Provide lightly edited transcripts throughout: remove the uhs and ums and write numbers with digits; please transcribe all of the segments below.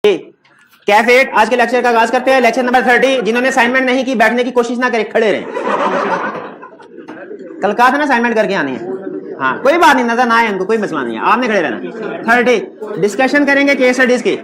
कैफ 8 आज के लेक्चर का आगाज करते हैं। Lecture number 30। जिन्होंने असाइनमेंट नहीं की बैठने की कोशिश ना करें, खड़े रहें। कल कहा था ना असाइनमेंट करके आनी है। हाँ कोई बात नहीं, नजर ना आए उनको, कोई मसला नहीं है, आपने खड़े रहना। 30 डिस्कशन करेंगे केस स्टडीज की।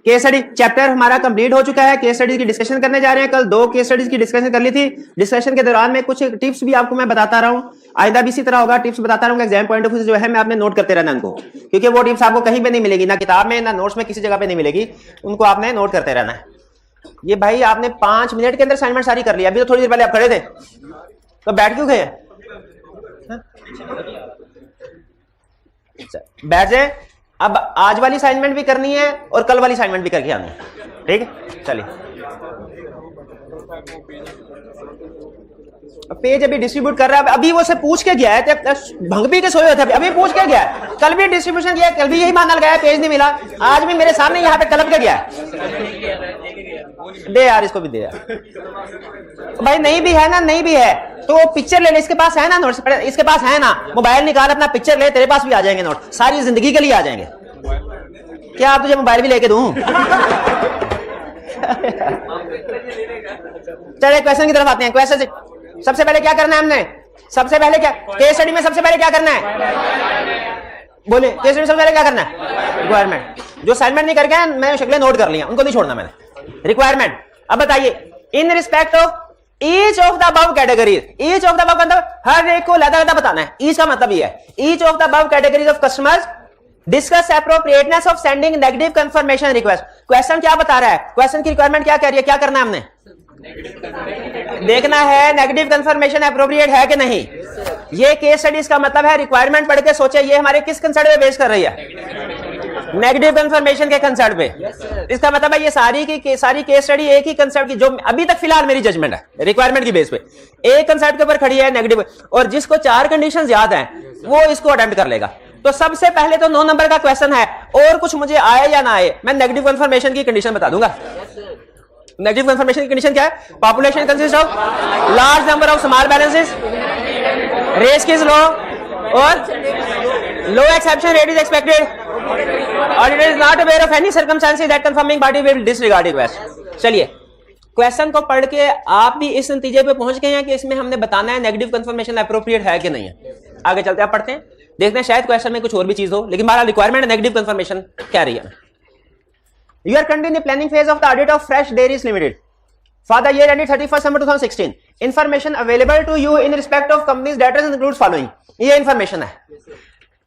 केस स्टडी चैप्टर हमारा कंप्लीट हो चुका है। केस स्टडीज की डिस्कशन करने जा रहे हैं। कल 2 केस स्टडीज की डिस्कशन कर ली थी। डिस्कशन के दौरान में कुछ टिप्स भी आपको मैं बताता रहा हूँ, आइंदा भी इसी तरह होगा, टिप्स बताता रहूंगा। एग्जाम पॉइंट ऑफ व्यू जो है मैं आपने नोट करते रहना उनको, क्योंकि वो टिप्स आपको कहीं पे नहीं मिलेगी, ना किताब में ना नोट्स में, किसी जगह पे नहीं मिलेगी, उनको आपने नोट करते रहना है। ये भाई आपने 5 मिनट के अंदर असाइनमेंट सारी कर ली, अभी तो थोड़ी देर पहले आप खड़े थे, तो बैठ क्यों गए? बैठ जाए। अब आज वाली असाइनमेंट भी करनी है और कल वाली असाइनमेंट भी करके आनी है, ठीक है? चलिए, पेज अभी डिस्ट्रीब्यूट कर रहा है। अभी वो से पूछ के गया है, भंग पी के सोए थे, अभी पूछ के गया है। कल भी डिस्ट्रीब्यूशन किया, कल भी यही मानल गया है, पेज नहीं मिला। आज भी मेरे सामने यहाँ पे तलब के गया है। दे यार, इसको भी दे यार। भाई नहीं भी है ना, नहीं भी है तो पिक्चर ले ले, इसके पास है ना नोट्स, इसके पास है ना, मोबाइल निकाल अपना पिक्चर ले, तेरे पास भी आ जाएंगे नोट, सारी जिंदगी के लिए आ जाएंगे। क्या आप तुझे मोबाइल भी लेके दूं? चलिए क्वेश्चन की तरफ आते हैं। क्वेश्चन सबसे पहले क्या करना है हमने? सबसे पहले क्या केस स्टडी में सबसे पहले क्या करना है? बोले केस स्टडी में सबसे पहले क्या करना है? रिक्वायरमेंट। जो असाइनमेंट नहीं करके मैं शक्लें नोट कर लिया, उनको नहीं छोड़ना मैंने। रिक्वायरमेंट। अब बताइए, इन respect of each of the above categories, each of the above मतलब हर एक को अलग-अलग बताना है। ईच का मतलब ये है, each of the above categories of customers discuss appropriateness of sending negative confirmation request. Question क्या बता रहा है? क्वेश्चन की रिक्वायरमेंट क्या कह रही है? क्या करना है हमने? देखना है नेगेटिव कंफर्मेशन एप्रोप्रिएट है कि नहीं। ये केस स्टडीज का मतलब है। रिक्वायरमेंट पढ़ के सोचे ये हमारे किस कंसर्ट पे बेस कर रही है? नेगेटिव कंफर्मेशन के कंसर्ट पे। इसका मतलब है ये सारी की सारी केस स्टडी एक ही कंसेप्ट की, जो अभी तक फिलहाल मेरी जजमेंट है रिक्वायरमेंट की बेस पे, एक कंसेप्ट के ऊपर खड़ी है, नेगेटिव। और जिसको 4 कंडीशंस याद हैं वो इसको अटेम्प्ट कर लेगा। तो सबसे पहले तो 9 नंबर का क्वेश्चन है, और कुछ मुझे आए या ना आए, मैं नेगेटिव कंफर्मेशन की कंडीशन बता दूंगा। नेगेटिव कंफर्मेशन की कंडीशन क्या है? Population consist of large number of small balances, risk is low, और low exception rate is expected, और it is not aware of any circumstances that confirming party will disregard request. चलिए, question को पढ़ के आप भी इस नतीजे पे पहुंच गए हैं कि इसमें हमने बताना है नेगेटिव कंफर्मेशन एप्रोप्रिएट है कि नहीं है। आगे चलते हैं, पढ़ते हैं, देखते हैं शायद क्वेश्चन में कुछ और भी चीज हो, लेकिन हमारा रिक्वायरमेंट नेगेटिव कंफर्मेशन कह रही है। You are currently in the planning phase of the audit of Fresh Dairies Limited for the year ended 31st December 2016. Information available to you in respect of company's data includes following. ये information है।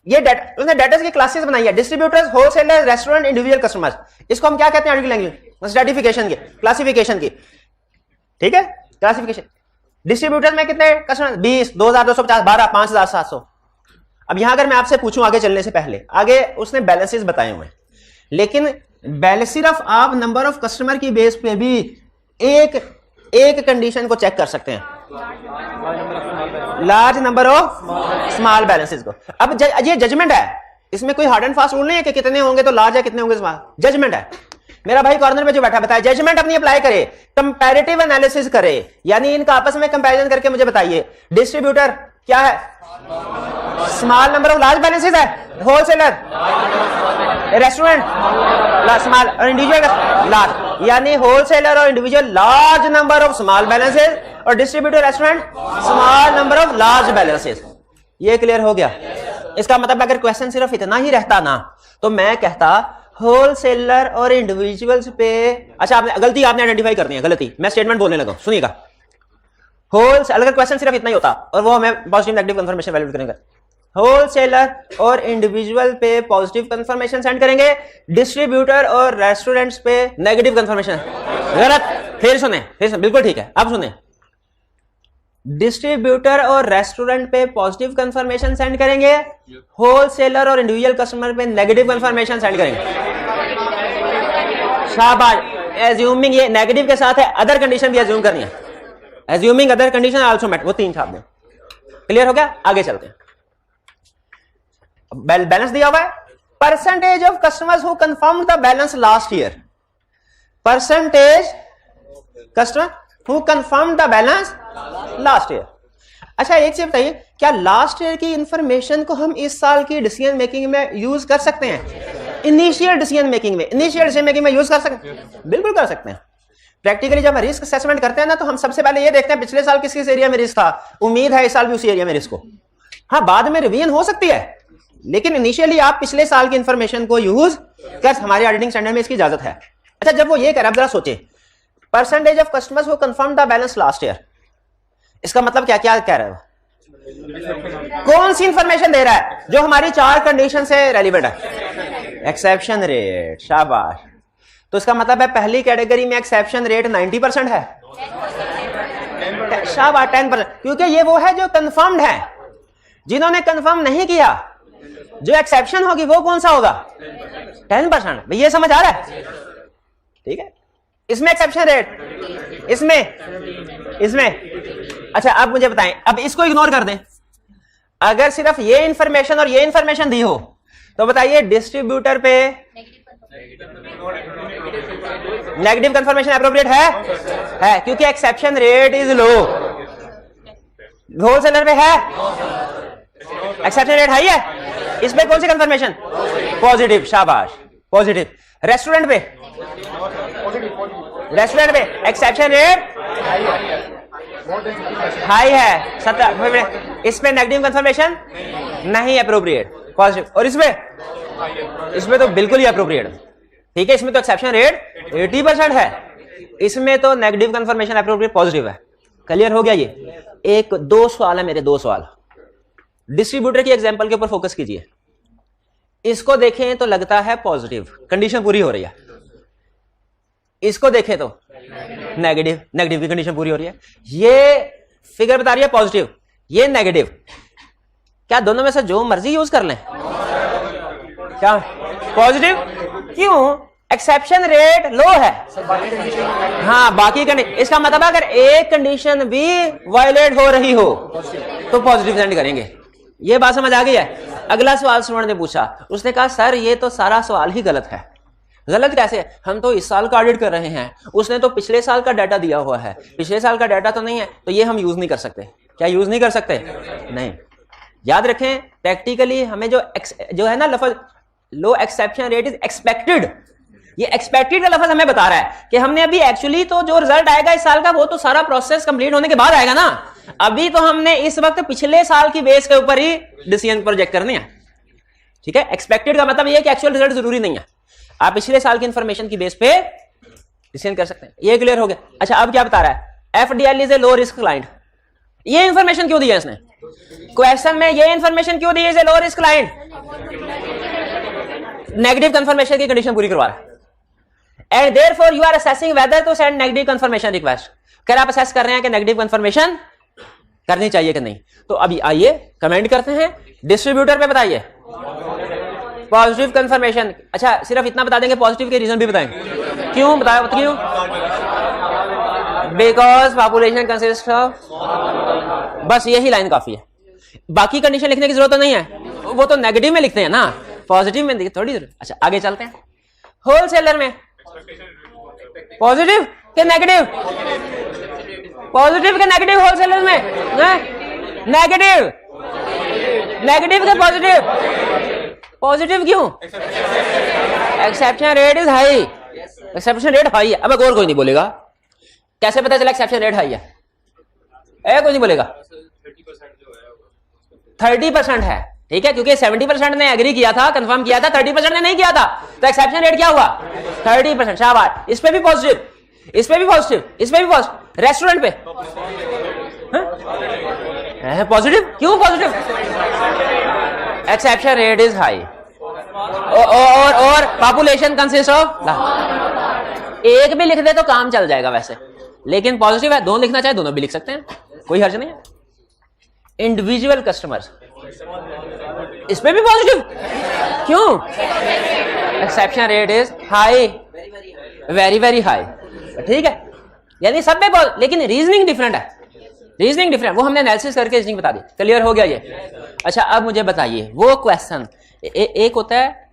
ये उसने data की classes बनाई है, distributors, wholesaler, restaurant, individual customers. इसको हम क्या कहते हैं? लैंग्वेज स्ट्रैटिफिकेशन की, क्लासिफिकेशन की, ठीक है? क्लासिफिकेशन। डिस्ट्रीब्यूटर्स में कितने कस्टमर? 20, 2250, 12, 5700। अब यहां अगर मैं आपसे पूछूं आगे चलने से पहले, आगे उसने बैलेंसेस बताए हुए हैं, लेकिन बैलेंस सिर्फ आप नंबर ऑफ कस्टमर की बेस पे भी एक कंडीशन को चेक कर सकते हैं, large number of small balances को। अब ये जजमेंट है, इसमें कोई हार्ड एंड फास्ट रूल नहीं है कि कितने होंगे तो लार्ज है, कितने होंगे स्मॉल। जजमेंट है। मेरा भाई कॉर्नर में जो बैठा बताया, जजमेंट अपनी अप्लाई करे, कंपैरेटिव एनालिसिस करे, यानी इनका आपस में कंपैरिजन करके मुझे बताइए डिस्ट्रीब्यूटर क्या है? Small number of large balances है, होलसेलर, रेस्टोरेंट स्मॉल, और इंडिविजुअल लार्ज, यानी होलसेलर और individual large number of small balances, और distributor restaurant small number of large balances. ये क्लियर हो गया? इसका मतलब अगर क्वेश्चन सिर्फ इतना ही रहता ना, तो मैं कहता होलसेलर और इंडिविजुअल्स पे, अच्छा आपने गलती आपने आइडेंटिफाई करनी है, गलती, मैं स्टेटमेंट बोलने लगा, सुनिएगा। होलसेलर, अगर क्वेश्चन सिर्फ इतना ही होता, और वो हमें पॉजिटिव नेगेटिव कंफर्मेशन वैल्यू करेंगे, होलसेलर और इंडिविजुअल पे पॉजिटिव कंफर्मेशन सेंड करेंगे, डिस्ट्रीब्यूटर और रेस्टोरेंट्स पे नेगेटिव कंफर्मेशन। गलत। फिर सुने, बिल्कुल ठीक है, अब सुने। डिस्ट्रीब्यूटर और रेस्टोरेंट पे पॉजिटिव कंफर्मेशन सेंड करेंगे, होलसेलर और इंडिविजुअल कस्टमर पे नेगेटिव कंफर्मेशन सेंड करेंगे। शाबाश। एज्यूमिंग, ये नेगेटिव के साथ है, अदर कंडीशन भी एज्यूम करनी है। Assuming other condition also met, वो 3 छाप दें। क्लियर हो गया? आगे चलते हैं। बैलेंस दिया हुआ है, percentage of customers who confirm the balance last year. Percentage customer who confirm the balance last year. अच्छा एक चीज बताइए, क्या लास्ट ईयर की इंफॉर्मेशन को हम इस साल की डिसीजन मेकिंग में यूज कर सकते हैं? इनिशियल डिसीजन मेकिंग में, इनिशियल डिसीजन मेकिंग में यूज कर सकते हैं, बिल्कुल कर सकते हैं। प्रैक्टिकली जब हम रिस्क असेसमेंट करते हैं ना, तो हम सबसे पहले ये देखते हैं पिछले साल किस किस एरिया में रिस्क था, उम्मीद है इस साल भी उसी एरिया में रिस्क हो। हाँ, बाद में रिवीजन हो सकती है, लेकिन इनिशियली आप पिछले साल की इंफॉर्मेशन को यूज कर, हमारे ऑडिटिंग स्टैंडर्ड में इसकी इजाजत है। अच्छा, जब वो ये कह रहा है, जरा सोचे, percentage of customers who confirm the balance last year, इसका मतलब क्या क्या कह रहा है? कौन सी इंफॉर्मेशन दे रहा है जो हमारी 4 कंडीशन से रेलिवेंट है? एक्सेप्शन रेट, शाबाश। तो इसका मतलब है पहली कैटेगरी में एक्सेप्शन रेट 90% है, शाबाश, 10%, क्योंकि ये वो है जो कंफर्म्ड है। जिन्होंने कंफर्म नहीं किया, जो एक्सेप्शन होगी वो कौन सा होगा? 10%। ये समझ आ रहा है? ठीक है, इसमें एक्सेप्शन रेट, इसमें अच्छा, अब मुझे बताएं, अब इसको इग्नोर कर दें, अगर सिर्फ ये इंफॉर्मेशन और ये इंफॉर्मेशन दी हो, तो बताइए डिस्ट्रीब्यूटर पे नेगेटिव कंफर्मेशन एप्रोप्रिएट है, क्योंकि exception rate is low. Wholesaler पे है, एक्सेप्शन रेट हाई है, इस पे कौन सी कंफर्मेशन? पॉजिटिव, शाबाश, पॉजिटिव। रेस्टोरेंट पे एक्सेप्शन रेट हाई है, 17, इस पे नेगेटिव कंफर्मेशन नहीं अप्रोप्रिएट, पॉजिटिव। और इसमें तो बिल्कुल ही अप्रोप्रिएट, ठीक है, इसमें तो एक्सेप्शन रेट 80% है, इसमें तो नेगेटिव कंफर्मेशन अप्रोप्रिएट पॉजिटिव है। क्लियर हो गया? ये 2 सवाल है मेरे, 2 सवाल। डिस्ट्रीब्यूटर की एग्जांपल के ऊपर फोकस कीजिए, इसको देखें तो लगता है पॉजिटिव, कंडीशन पूरी हो रही है, इसको देखें तो नेगेटिव की कंडीशन पूरी हो रही है। ये फिगर बता रही है पॉजिटिव, ये नेगेटिव। क्या दोनों में से जो मर्जी यूज कर लें? क्या पॉजिटिव? क्यों? एक्सेप्शन रेट लो है, हाँ, बाकी कंडीशन, इसका मतलब अगर एक कंडीशन भी वायलेट हो रही हो तो पॉजिटिव सेंड करेंगे। ये बात समझ आ गई है? अगला सवाल सुमन ने पूछा, उसने कहा सर ये तो सारा सवाल ही गलत है। गलत कैसे? हम तो इस साल का ऑडिट कर रहे हैं, उसने तो पिछले साल का डाटा दिया हुआ है, पिछले साल का डाटा तो नहीं है, तो ये हम यूज नहीं कर सकते। क्या यूज नहीं कर सकते? नहीं। याद रखें, प्रैक्टिकली हमें जो है ना लफ्ज लो एक्सेप्शन रेट इज एक्सपेक्टेड, ये एक्सपेक्टेड का लफ्ज हमें बता रहा है कि हमने अभी एक्चुअली तो जो रिजल्ट आएगा इस साल का वो तो सारा प्रोसेस कंप्लीट होने के बाद आएगा ना, अभी तो हमने इस वक्त पिछले साल की बेस के ऊपर ही डिसीजन प्रोजेक्ट करने हैं। ठीक है, एक्सपेक्टेड का मतलब ये है कि एक्चुअल रिजल्ट जरूरी नहीं है, आप पिछले साल की इंफॉर्मेशन की बेस पे डिसीजन कर सकते हैं। ये क्लियर हो गया? अच्छा, अब क्या बता रहा है? FDL is a low risk client. ये इंफॉर्मेशन क्यों दी है इसने? क्वेश्चन में ये इंफॉर्मेशन क्यों दी है? Is a low risk client, negative confirmation की कंडीशन पूरी करवा रहा है। And therefore you are assessing whether to send negative confirmation request. कर आप असेस कर रहे हैं कि नेगेटिव कंफर्मेशन करनी चाहिए कि नहीं। तो अभी आइए कमेंट करते हैं, डिस्ट्रीब्यूटर पे बताइए पॉजिटिव कंफर्मेशन। अच्छा, सिर्फ इतना बता देंगे, पॉजिटिव के रीजन भी बताएंगे। क्यों बताया? क्यों? बिकॉज पॉपुलेशन कंसिस्ट ऑफ, बस यही लाइन काफी है, बाकी कंडीशन लिखने की जरूरत तो नहीं है, वो तो नेगेटिव में लिखते हैं ना, पॉजिटिव में थोड़ी जरूरत। अच्छा, आगे चलते हैं। होलसेलर में पॉजिटिव के नेगेटिव, पॉजिटिव के नेगेटिव, होलसेलर में नेगेटिव के पॉजिटिव। पॉजिटिव क्यों? Exception rate is high, exception rate high है। अब और कोई नहीं बोलेगा, कैसे पता चला एक्सेप्शन रेट हाई है? कोई नहीं बोलेगा। 30% है, ठीक है, क्योंकि 70% ने एग्री किया था, कंफर्म किया था, 30% ने नहीं किया था, तो एक्सेप्शन रेट क्या हुआ? 30%। शाबाश, इस पे भी पॉजिटिव, इस पे भी पॉजिटिव, इस पे भी पॉजिटिव। रेस्टोरेंट पे पॉजिटिव, क्यों positive? Exception rate is high और पॉपुलेशन कंसिस्ट ऑफ, एक भी लिख दे तो काम चल जाएगा वैसे, लेकिन पॉजिटिव है, दोनों लिखना चाहे दोनों भी लिख सकते हैं, कोई हर्ज नहीं है। इंडिविजुअल कस्टमर्स, इस पे भी पॉजिटिव, क्यों? Exception rate is high, very very high, ठीक है, यानी सब पे, लेकिन रीजनिंग डिफरेंट है, रीजनिंग डिफरेंट, वो हमने एनालिसिस करके रीजनिंग बता दी। क्लियर हो गया ये? अच्छा, अब मुझे बताइए वो क्वेश्चन, एक होता है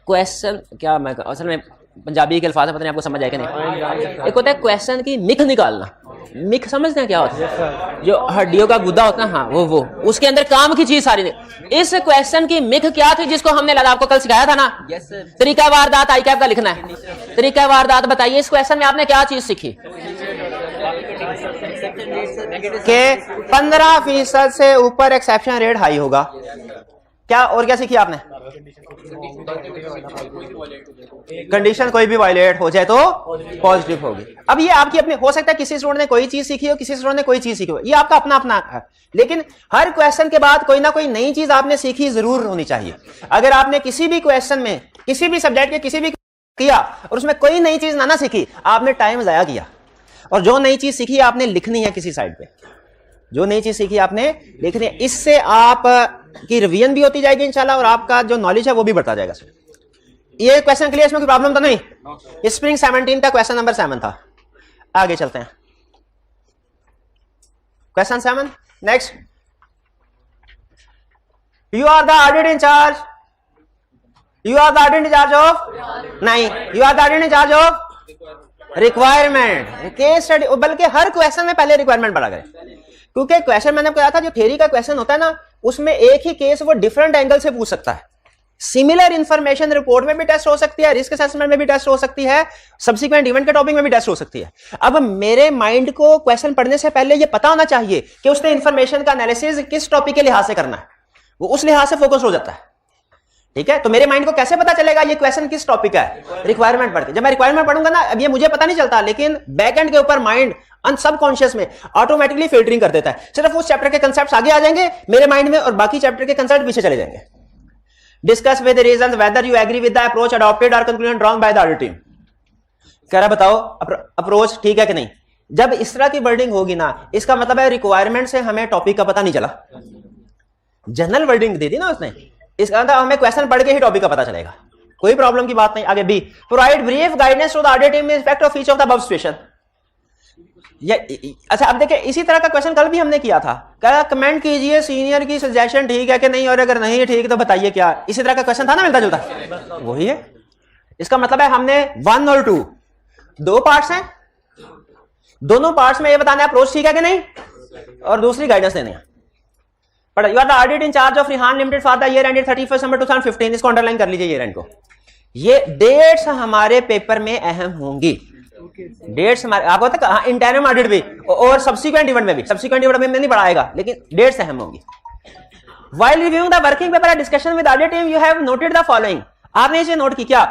क्वेश्चन, क्या मैं असल में पंजाबी के अल्फाज पता नहीं आपको समझ आएगा नहीं, एक होता है क्वेश्चन की मिख निकालना, मिख समझते हैं क्या होता है? जो हड्डियों का गुदा होता है, हाँ वो उसके अंदर काम की चीज सारी। इस क्वेश्चन की मिख क्या थी जिसको हमने आपको कल सिखाया था ना? तरीका वारदात आई कैप का लिखना है। तरीका वारदात बताइए, इस क्वेश्चन में आपने क्या चीज सीखी? के 15% से ऊपर एक्सेप्शन रेट हाई होगा। क्या और क्या सीखी आपने? कंडीशन कोई भी वायलेट हो जाए तो पॉजिटिव होगी। अब ये आपकी अपनी हो सकता है, किसी स्टूडेंट ने कोई चीज सीखी हो, किसी स्टूडेंट ने कोई चीज सीखी हो, ये आपका अपना अपना है। लेकिन हर क्वेश्चन के बाद कोई ना कोई नई चीज आपने सीखी जरूर होनी चाहिए। अगर आपने किसी भी क्वेश्चन में किसी भी सब्जेक्ट के किसी भी किया और उसमें कोई नई चीज ना सीखी, आपने टाइम जाया किया। और जो नई चीज सीखी आपने लिखनी है किसी साइड पे, जो नई चीज सीखी आपने लिखनी है। इससे आप की रिवीजन भी होती जाएगी इंशाल्लाह, और आपका जो नॉलेज है वो भी बढ़ता जाएगा। ये क्वेश्चन क्लियर? इसमें कोई प्रॉब्लम तो नहीं? स्प्रिंग 17 का क्वेश्चन नंबर 7 था। आगे चलते हैं, question 7 next. You are the audit incharge, you are the audit incharge of, नहीं, you are the audit incharge of requirement case study. बल्कि हर क्वेश्चन में पहले रिक्वायरमेंट पढ़ा करें, क्योंकि क्वेश्चन मैंने कहा था जो थ्योरी का क्वेश्चन होता है ना, उसमें एक ही केस वो डिफरेंट एंगल से पूछ सकता है। सिमिलर इंफॉर्मेशन रिपोर्ट में भी टेस्ट हो सकती है, रिस्क असेसमेंट में भी टेस्ट हो सकती है, सब्सिक्वेंट इवेंट के टॉपिक में भी टेस्ट हो सकती है। अब मेरे माइंड को क्वेश्चन पढ़ने से पहले ये पता होना चाहिए कि उसने इंफॉर्मेशन का एनालिसिस किस टॉपिक के लिहाज से करना है, वो उस लिहाज से फोकस हो जाता है। ठीक है, तो मेरे माइंड को कैसे पता चलेगा ये क्वेश्चन किस टॉपिक है? रिक्वायरमेंट पढ़ के। जब मैं रिक्वायरमेंट पढ़ूंगा ना, अब ये मुझे पता नहीं चलता, लेकिन बैक एंड के ऊपर माइंड सबकॉन्शियस में ऑटोमेटिकली फिल्टरिंग कर देता है। सिर्फ उस चैप्टर के कंसेप्ट्स आगे आ जाएंगे मेरे माइंड में और बाकी चैप्टर के कंसेप्ट पीछे चले जाएंगे। Discuss with reasons whether you agree with the approach adopted और conclusion drawn by the audit team. कह रहा बताओ अप्रोच ठीक है कि नहीं? जब इस तरह की वर्डिंग होगी ना, इसका मतलब है रिक्वायरमेंट से हमें टॉपिक का पता नहीं चला, जनरल वर्डिंग दे दी ना उसने, इसका मतलब हमें क्वेश्चन पढ़ के ही टॉपिक का पता चलेगा। कोई प्रॉब्लम की बात नहीं। आगे B, provide brief guidance to the audit team in respect of each of the above situation. अच्छा, अब देखिए इसी तरह का क्वेश्चन कल भी हमने किया था। क्या कमेंट कीजिए सीनियर की सजेशन ठीक है कि नहीं, और अगर नहीं ठीक तो बताइए क्या। इसी तरह का क्वेश्चन था ना, मिलता जुलता वही है। इसका मतलब है हमने 1 और 2 दो पार्ट्स हैं, दोनों पार्ट्स में ये बताना है अप्रोच ठीक है कि नहीं, और दूसरी गाइडेंस देनी है। But you are the audit in charge of Rihan limited for the year ended 31 December 2015। इसको अंडरलाइन कर लीजिए ईयर एंड को। ये डेट्स हमारे पेपर में अहम होंगी। डेट्स हमारे आपको तक इंटरनल ऑडिट भी और सब्सिक्वेंट इवेंट में भी, सब्सिक्वेंट इवेंट में नहीं पढ़ाएगा, लेकिन डेट्स अहम होंगी। While reviewing the working paper and discussion with audit team you have noted the following. आपने इसे नोट की क्या?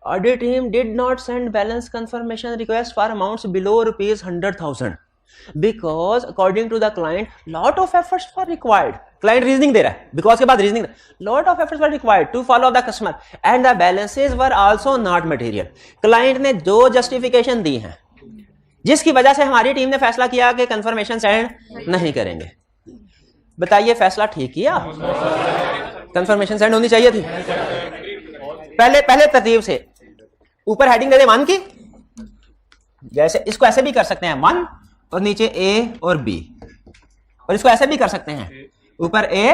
Audit team did not send balance confirmation request for amounts below ₹100,000 because according to the client lot of efforts were required. Client reasoning दे रहा है, because के बाद reasoning, lot of efforts were required to follow the customer and the balances were also not material. Client ने दो justification दी हैं जिसकी वजह से हमारी टीम ने फैसला किया कि कंफर्मेशन सेंड नहीं करेंगे। बताइए फैसला ठीक किया? कंफर्मेशन सेंड होनी चाहिए थी। पहले तरतीब से ऊपर हेडिंग दे दे 1 की, जैसे इसको ऐसे भी कर सकते हैं 1 और नीचे ए और बी, और इसको ऐसे भी कर सकते हैं ऊपर ए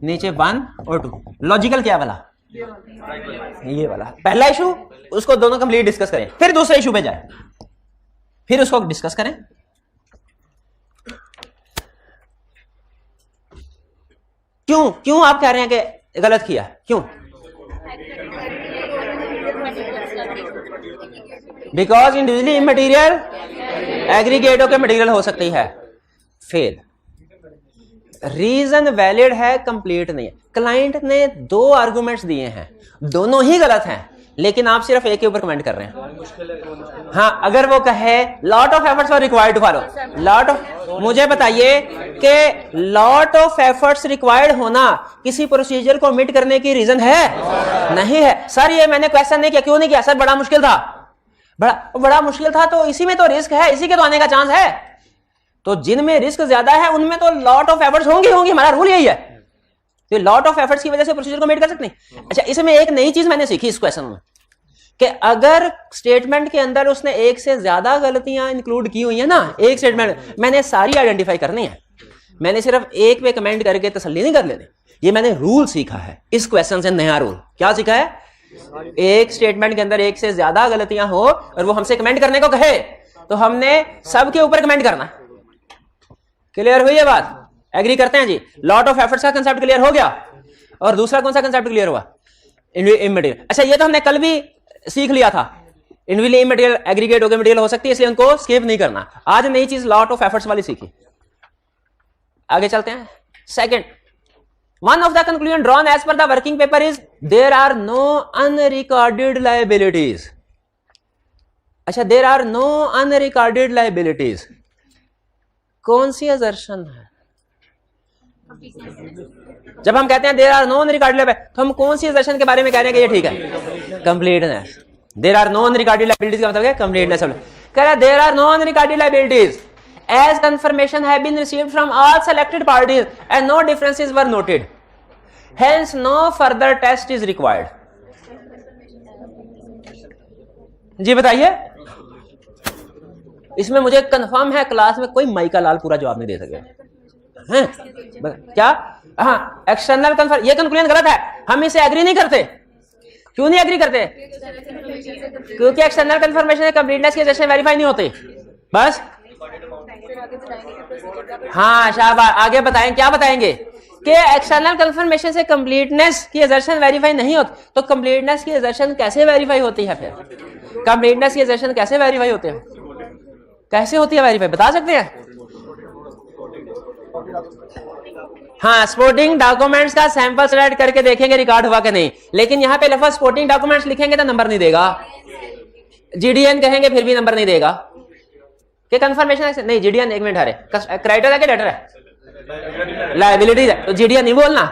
नीचे 1 और 2। लॉजिकल क्या वाला? ये वाला। पहला इशू उसको दोनों कंप्लीट डिस्कस करें, फिर दूसरे इशू पे जाए, फिर उसको डिस्कस करें। क्यों आप कह रहे हैं कि गलत किया? क्यों? बिकॉज इंडिविजुअली इमटेरियल एग्रीगेट होकर मटेरियल हो सकती है। फेल। रीजन वैलिड है, कंप्लीट नहीं है। क्लाइंट ने 2 आर्गुमेंट्स दिए हैं, दोनों ही गलत हैं, लेकिन आप सिर्फ एक के ऊपर कमेंट कर रहे हैं। हाँ, अगर वो कहे lot of efforts were required to follow, lot of, मुझे बताइए कि लॉट ऑफ एफर्ट्स रिक्वायर्ड होना किसी प्रोसीजर को मिट करने की रीजन है? नहीं है। सर ये मैंने क्वेश्चन नहीं किया, क्यों नहीं किया? सर बड़ा मुश्किल था। बड़ा मुश्किल था तो इसी में तो रिस्क है, इसी के तो आने का चांस है। तो जिनमें रिस्क ज्यादा है उनमें तो लॉट ऑफ एफर्ट्स होंगी, हमारा रूल यही है। तो लॉट ऑफ एफर्ट्स की वजह से प्रोसीजर को मेट कर सकते हैं। अच्छा, इसमें एक नई चीज मैंने सीखी इस क्वेश्चन में कि अगर स्टेटमेंट के अंदर उसने एक से ज्यादा गलतियां इंक्लूड की हुई है ना, एक स्टेटमेंट मैंने सारी आइडेंटिफाई करनी है, मैंने सिर्फ एक पे कमेंट करके तसल्ली नहीं कर लेनी। ये मैंने रूल सीखा है इस क्वेश्चन से, नया रूल। क्या सीखा है? एक स्टेटमेंट के अंदर एक से ज्यादा गलतियां हो और वो हमसे कमेंट करने को कहे तो हमने सबके ऊपर कमेंट करना। क्लियर हुई है बात? एग्री करते हैं जी? लॉट ऑफ एफर्ट्स का कंसेप्ट क्लियर हो गया। और दूसरा कौन सा कंसेप्ट क्लियर हुआ? इमटेरियल। अच्छा, ये तो हमने कल भी सीख लिया था। इंडिविजुअली इमटेरियल एग्रीगेट होकर मटेरियल हो सकती है, इसलिए उनको स्किप नहीं करना। आज नई चीज लॉट ऑफ एफर्ट्स वाली सीखी। आगे चलते हैं। Second, one of the conclusion drawn as per the working paper is there are no unrecorded liabilities. अच्छा, there are no unrecorded liabilities कौन सी असर्शन है? जब हम कहते हैं there are no unrecorded liabilities, तो हम कौन सी असर्शन के बारे में कह रहे हैं कि ये ठीक है? Completeness. There are no unrecorded liabilities का मतलब है कंप्लीटनेस। कह रहा है there are no unrecorded liabilities as confirmation have been received from all selected parties and no differences were noted, hence no further test is required. जी बताइए। इसमें मुझे confirm है क्लास में कोई माइका लाल पूरा जवाब नहीं दे सके हैं? क्या? हाँ, एक्सटर्नल कन्फर्म, ये कंक्लूजन गलत है, हम इसे एग्री नहीं करते। क्यों नहीं एग्री करते? क्योंकि एक्सटर्नल कंफर्मेशन कंप्लीटनेस के जैसे वेरीफाई नहीं होते। बस हाँ, शाबाश। आगे बताएं, क्या बताएंगे कि एक्सटर्नल कंफर्मेशन से कंप्लीटनेस की असर्शन वेरीफाई नहीं होती, तो कंप्लीटनेस की असर्शन कैसे वेरीफाई होती है? फिर कंप्लीटनेस की असर्शन कैसे वेरीफाई होती है? कैसे होती है वेरीफाई, बता सकते हैं? हाँ, स्पोर्टिंग डॉक्यूमेंट्स का सैंपल सेलेक्ट करके देखेंगे रिकॉर्ड हुआ कि नहीं। लेकिन यहां पे लफ्ज स्पोर्टिंग डॉक्यूमेंट्स लिखेंगे तो नंबर नहीं देगा। जीडीएन कहेंगे फिर भी नंबर नहीं देगा। कि कंफर्मेशन नहीं, जीडीएन एक मिनट हरे क्राइटेरिया है कि डेटर है? लायबिलिटीज है, तो जीडीएन नहीं बोलना,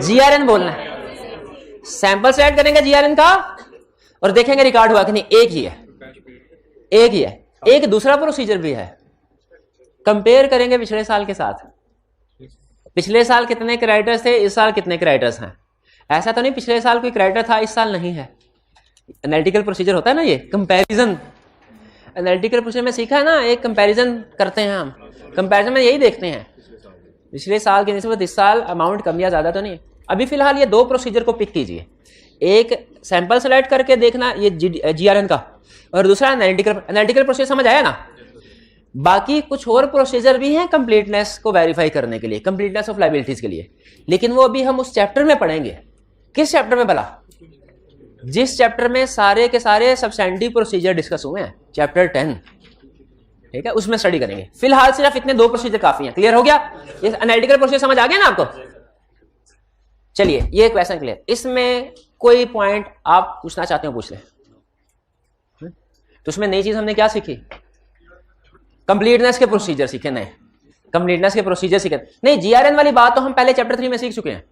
जीआरएन बोलना है। सैंपल सेलेक्ट करेंगे जीआरएन का और देखेंगे रिकॉर्ड हुआ कि नहीं। एक ही है, एक ही है। एक दूसरा प्रोसीजर भी है, कंपेयर करेंगे पिछले साल के साथ। पिछले साल कितने क्राइटर्स थे, इस साल कितने क्राइटर्स हैं। ऐसा तो नहीं पिछले साल कोई क्राइटर था, इस साल नहीं है। एनालिटिकल प्रोसीजर होता है ना, ये कंपैरिजन। एनालिटिकल प्रोसीजर में सीखा है ना, एक कंपैरिजन करते हैं हम। कंपैरिजन में यही देखते हैं पिछले साल की निस्बत इस साल अमाउंट कम या ज्यादा तो नहीं। अभी फिलहाल ये दो प्रोसीजर को पिक कीजिए, एक सैंपल सेलेक्ट करके देखना ये जीआरएन का, और दूसरा एनालिटिकल प्रोसीजर। समझ आया ना? बाकी कुछ और प्रोसीजर भी हैं कंप्लीटनेस को वेरीफाई करने के लिए, कंप्लीटनेस ऑफ लायबिलिटीज के लिए, लेकिन वो अभी हम उस चैप्टर में पढ़ेंगे। किस चैप्टर में भला? जिस चैप्टर में सारे के सारे सब्सटेंटिव प्रोसीजर डिस्कस हुए हैं, चैप्टर 10, ठीक है, उसमें स्टडी करेंगे। फिलहाल सिर्फ इतने दो प्रोसीजर काफी हैं। क्लियर हो गया? ये एनालिटिकल प्रोसीजर समझ आ गया ना आपको? चलिए, ये क्वेश्चन क्लियर। इसमें कोई पॉइंट आप पूछना चाहते हो पूछ लें। तो उसमें नई चीज हमने क्या सीखी? कंप्लीटनेस के प्रोसीजर सीखे। नए कंप्लीटनेस के प्रोसीजर सीखे नहीं। जीआरएन वाली बात तो हम पहले चैप्टर 3 में सीख चुके हैं,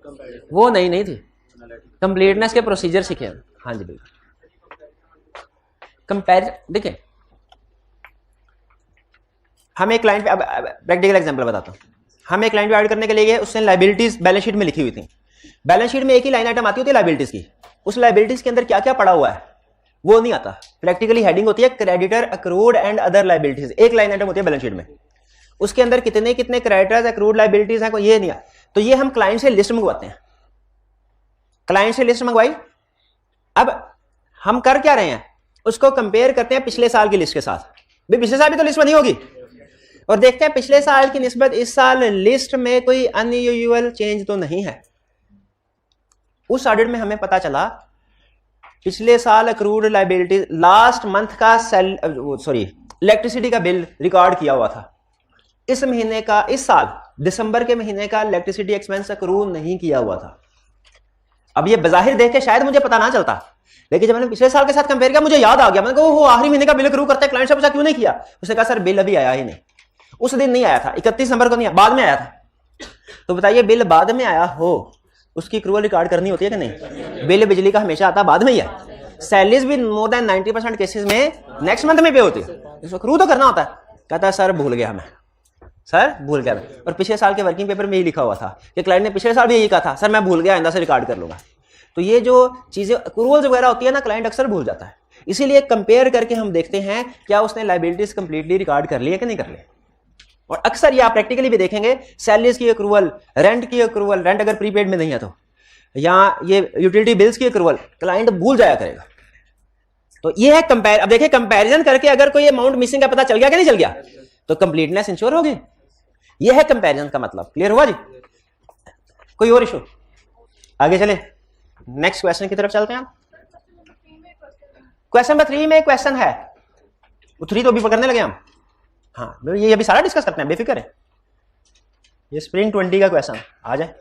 वो नहीं थी। कंप्लीटनेस के प्रोसीजर सीखे। हाँ जी बिल्कुल। कंपैरिजन देखिए, हम एक क्लाइंट पे, अब प्रैक्टिकल एग्जांपल बताता हूं। हम एक क्लाइंट पे ऐड करने के लिए गए, उसने लायबिलिटीज बैलेंस शीट में लिखी हुई थी। बैलेंस शीट में एक ही लाइन आइटम आती होती है लायबिलिटीज की। उस लायबिलिटीज के अंदर क्या क्या पड़ा हुआ है वो नहीं आता। प्रैक्टिकली हेडिंग होती है creditor, accrued and other liabilities. एक लाइन आइटम होती है बैलेंस शीट में, उसके अंदर कितने कितने क्रेडिटर्स, अक्रूड लायबिलिटीज हैं, कोई ये नहीं आता। तो ये हम क्लाइंट से लिस्ट मंगवाते हैं। क्लाइंट से लिस्ट मंगवाई, अब हम कर क्या रहे हैं, उसको कंपेयर करते हैं पिछले साल की लिस्ट के साथ। भाई पिछले साल भी तो लिस्ट बनी होगी, और देखते हैं पिछले साल की निस्बत इस साल लिस्ट में कोई अनयूजुअल चेंज तो नहीं है। उस ऑडिट में हमें पता चला पिछले साल अक्रूड लायबिलिटी लास्ट मंथ का इलेक्ट्रिसिटी का बिल रिकॉर्ड किया हुआ था। इस महीने का, इस साल दिसंबर के महीने का इलेक्ट्रिसिटी एक्सपेंस अक्रू नहीं किया हुआ था। अब ये बजाहिर देख के शायद मुझे पता ना चलता, लेकिन जब मैंने पिछले साल के साथ कंपेयर किया मुझे याद आ गया। मैंने कहा वो आखिरी महीने का बिल अक्रू करता है, क्लाइंट से पूछा क्यों नहीं किया, उसने कहा सर बिल अभी आया ही नहीं। उस दिन नहीं आया था, 31 दिसंबर को नहीं आया, बाद में आया था। तो बताइए बिल बाद में आया हो, उसकी अक्रूवल रिकॉर्ड करनी होती है कि नहीं? बिल बिजली का हमेशा आता बाद में ही है। सैलरीज भी मोर देन 90% केसेस में नेक्स्ट मंथ में पे होती है, इसको अक्रू तो करना होता है। कहता है सर भूल गया मैं, सर भूल गया मैं। और पिछले साल के वर्किंग पेपर में यही लिखा हुआ था कि क्लाइंट ने पिछले साल भी यही कहा था, सर मैं भूल गया, आइंदा से रिकॉर्ड कर लूंगा। तो ये जो चीजें अक्रूवल्स वगैरह होती है ना, क्लाइंट अक्सर भूल जाता है। इसीलिए कंपेयर करके हम देखते हैं क्या उसने लायबिलिटीज कंप्लीटली रिकॉर्ड कर ली है कि नहीं कर ली। और अक्सर ये आप प्रैक्टिकली भी देखेंगे, सैलरीज की अक्रूवल, रेंट की अक्रूवल, रेंट अगर प्रीपेड में नहीं है तो, या ये यूटिलिटी बिल्स की अक्रूवल क्लाइंट भूल जाया करेगा। तो ये है कंपेयर। अब देखिए कंपैरिजन करके अगर कोई अमाउंट मिसिंग का पता चल गया कि नहीं चल गया, तो कंप्लीटनेस इंश्योर होगी। ये है कंपैरिजन का मतलब। क्लियर हुआ जी? कोई और इशू? आगे चले, नेक्स्ट क्वेश्चन की तरफ चलते हैं। क्वेश्चन नंबर 3 में क्वेश्चन है, वो 3 तो अभी पकड़ने लगे हम। हाँ, ये अभी सारा डिस्कस करते हैं, बेफिक्र है। ये स्प्रिंग 20 का क्वेश्चन आ जाए।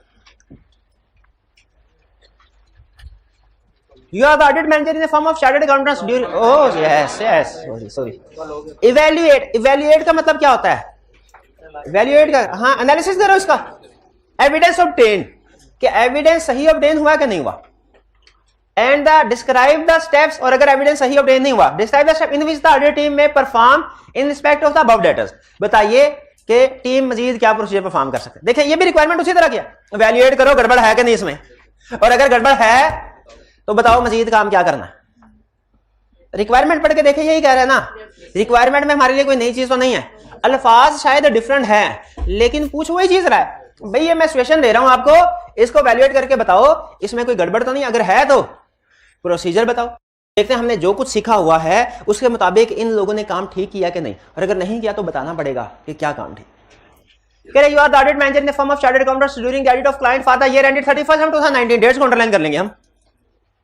You are the audit manager in the form of chartered accountants during, oh yes, sorry. Evaluate का मतलब क्या होता है? Evaluate का, हाँ, एनालिसिस दे रहा हूं इसका। एविडेंस ऑब्टेन, कि एविडेंस सही ऑब्टेन हुआ कि नहीं हुआ। एंड डिस्क्राइब द स्टेप्स, और अगर एविडेंस सही ऑब्टेन नहीं हुआ, describe the step in which the audit team में perform in respect of the above debtors. बताइए कि टीम मजीद क्या प्रोसीजर परफॉर्म कर सकते हैं। देखिए ये भी रिक्वायरमेंट उसी तरह किया, इवैल्यूएट करो गड़बड़ है कि नहीं इसमें, और अगर गड़बड़ है तो बताओ मजीद काम क्या करना है। रिक्वायरमेंट पढ़ के देखिए, यही कह रहे हैं ना, रिक्वायरमेंट में हमारे लिए कोई नई चीज तो नहीं है। अल्फाज शायद डिफरेंट है, लेकिन पूछ वही चीज रहा है। भाई ये मैं सिचुएशन दे रहा हूं आपको, इसको वैल्यूएट करके बताओ इसमें कोई गड़बड़ तो नहीं, अगर है तो प्रोसीजर बताओ। देखते हैं हमने जो कुछ सीखा हुआ है उसके मुताबिक इन लोगों ने काम ठीक किया कि नहीं, और अगर नहीं किया तो बताना पड़ेगा कि क्या काम ठीक। कह रहे you are the audit manager in the firm of chartered accountants during the audit of client for the year ended 31 2019। Dates को अंडरलाइन कर लेंगे हम।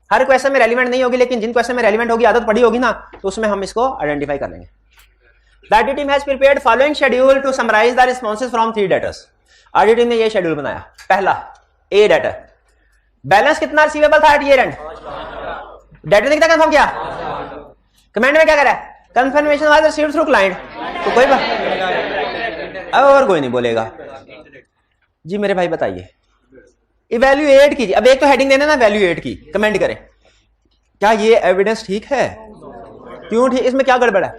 हर क्वेश्चन में रेलिवेंट नहीं होगी, लेकिन जिन क्वेश्चन में रेलिवेंट होगी, आदत पड़ी होगी ना, तो उसमें हम इसको आइडेंटिफाई कर लेंगे। The audit team has prepared following schedule to summarise the responses from 3 debtors. Audit team ने ये शेड्यूल बनाया। पहला, ए डेटर, बैलेंस कितना रिसीवेबल था एट ईयर एंड, डेटर ने कितना कंफर्म किया, कमेंट में क्या कह रहा है, confirmation was received through client. तो कोई बात और कोई नहीं बोलेगा जी। मेरे भाई बताइए, इवैल्यूएट कीजिए। अब एक तो हेडिंग देना ना, इवैल्यूएट की, कमेंट करें क्या ये एविडेंस ठीक है, क्यों ठीक, इसमें क्या गड़बड़ है,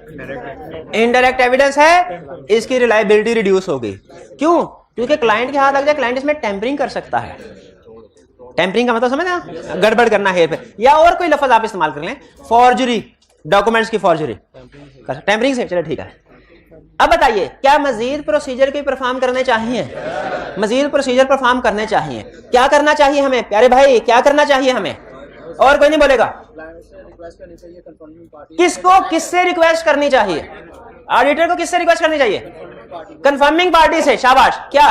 इनडायरेक्ट एविडेंस है, इसकी रिलायबिलिटी रिड्यूस होगी। क्यों? क्योंकि क्लाइंट के हाथ लग जाए, क्लाइंट इसमें टेम्परिंग कर सकता है। टेम्परिंग का मतलब समझ ना, गड़बड़ करना है पे, या और कोई लफ्ज आप इस्तेमाल कर लें, फॉर्जरी, डॉक्यूमेंट्स की फॉर्जरी, टेम्परिंग से, चलो ठीक है। अब बताइए क्या मजीद प्रोसीजर की परफॉर्म करने चाहिए, मजीद प्रोसीजर परफॉर्म करने चाहिए, क्या करना चाहिए हमें प्यारे भाई, क्या करना चाहिए हमें, और कोई नहीं बोलेगा। किसको किससे रिक्वेस्ट करनी चाहिए, ऑडिटर को किससे रिक्वेस्ट करनी चाहिए, कंफर्मिंग पार्टी से। शाबाश, क्या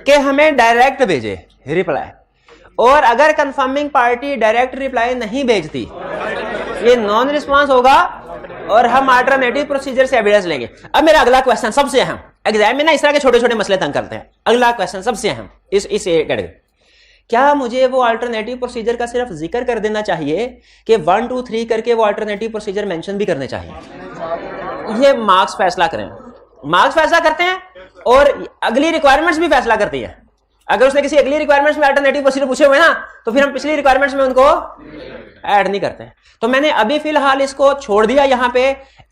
कि हमें डायरेक्ट भेजे रिप्लाई, और अगर कंफर्मिंग पार्टी डायरेक्ट रिप्लाई नहीं भेजती, ये नॉन रिस्पॉन्स होगा और हम अल्टरनेटिव प्रोसीजर से एविडेंस लेंगे। अब मेरा अगला क्वेश्चन सबसे अहम, एग्जाम में ना इस तरह के छोटे छोटे मसले तंग करते हैं। अगला क्वेश्चन सबसे अहम इस कैटेगरी, क्या मुझे वो अल्टरनेटिव प्रोसीजर का सिर्फ जिक्र कर देना चाहिए कि 1 2 3 करके वो अल्टरनेटिव प्रोसीजर मेंशन भी करने चाहिए? ये मार्क्स फैसला करें, मार्क्स फैसला करते हैं और अगली रिक्वायरमेंट्स भी फैसला करती है। अगर उसने किसी अगली रिक्वायरमेंट्स में अल्टरनेटिव प्रोसीजर पूछे हुए ना, तो फिर हम पिछली रिक्वायरमेंट्स में उनको ऐड नहीं करते हैं। तो मैंने अभी फिलहाल इसको छोड़ दिया, यहां पे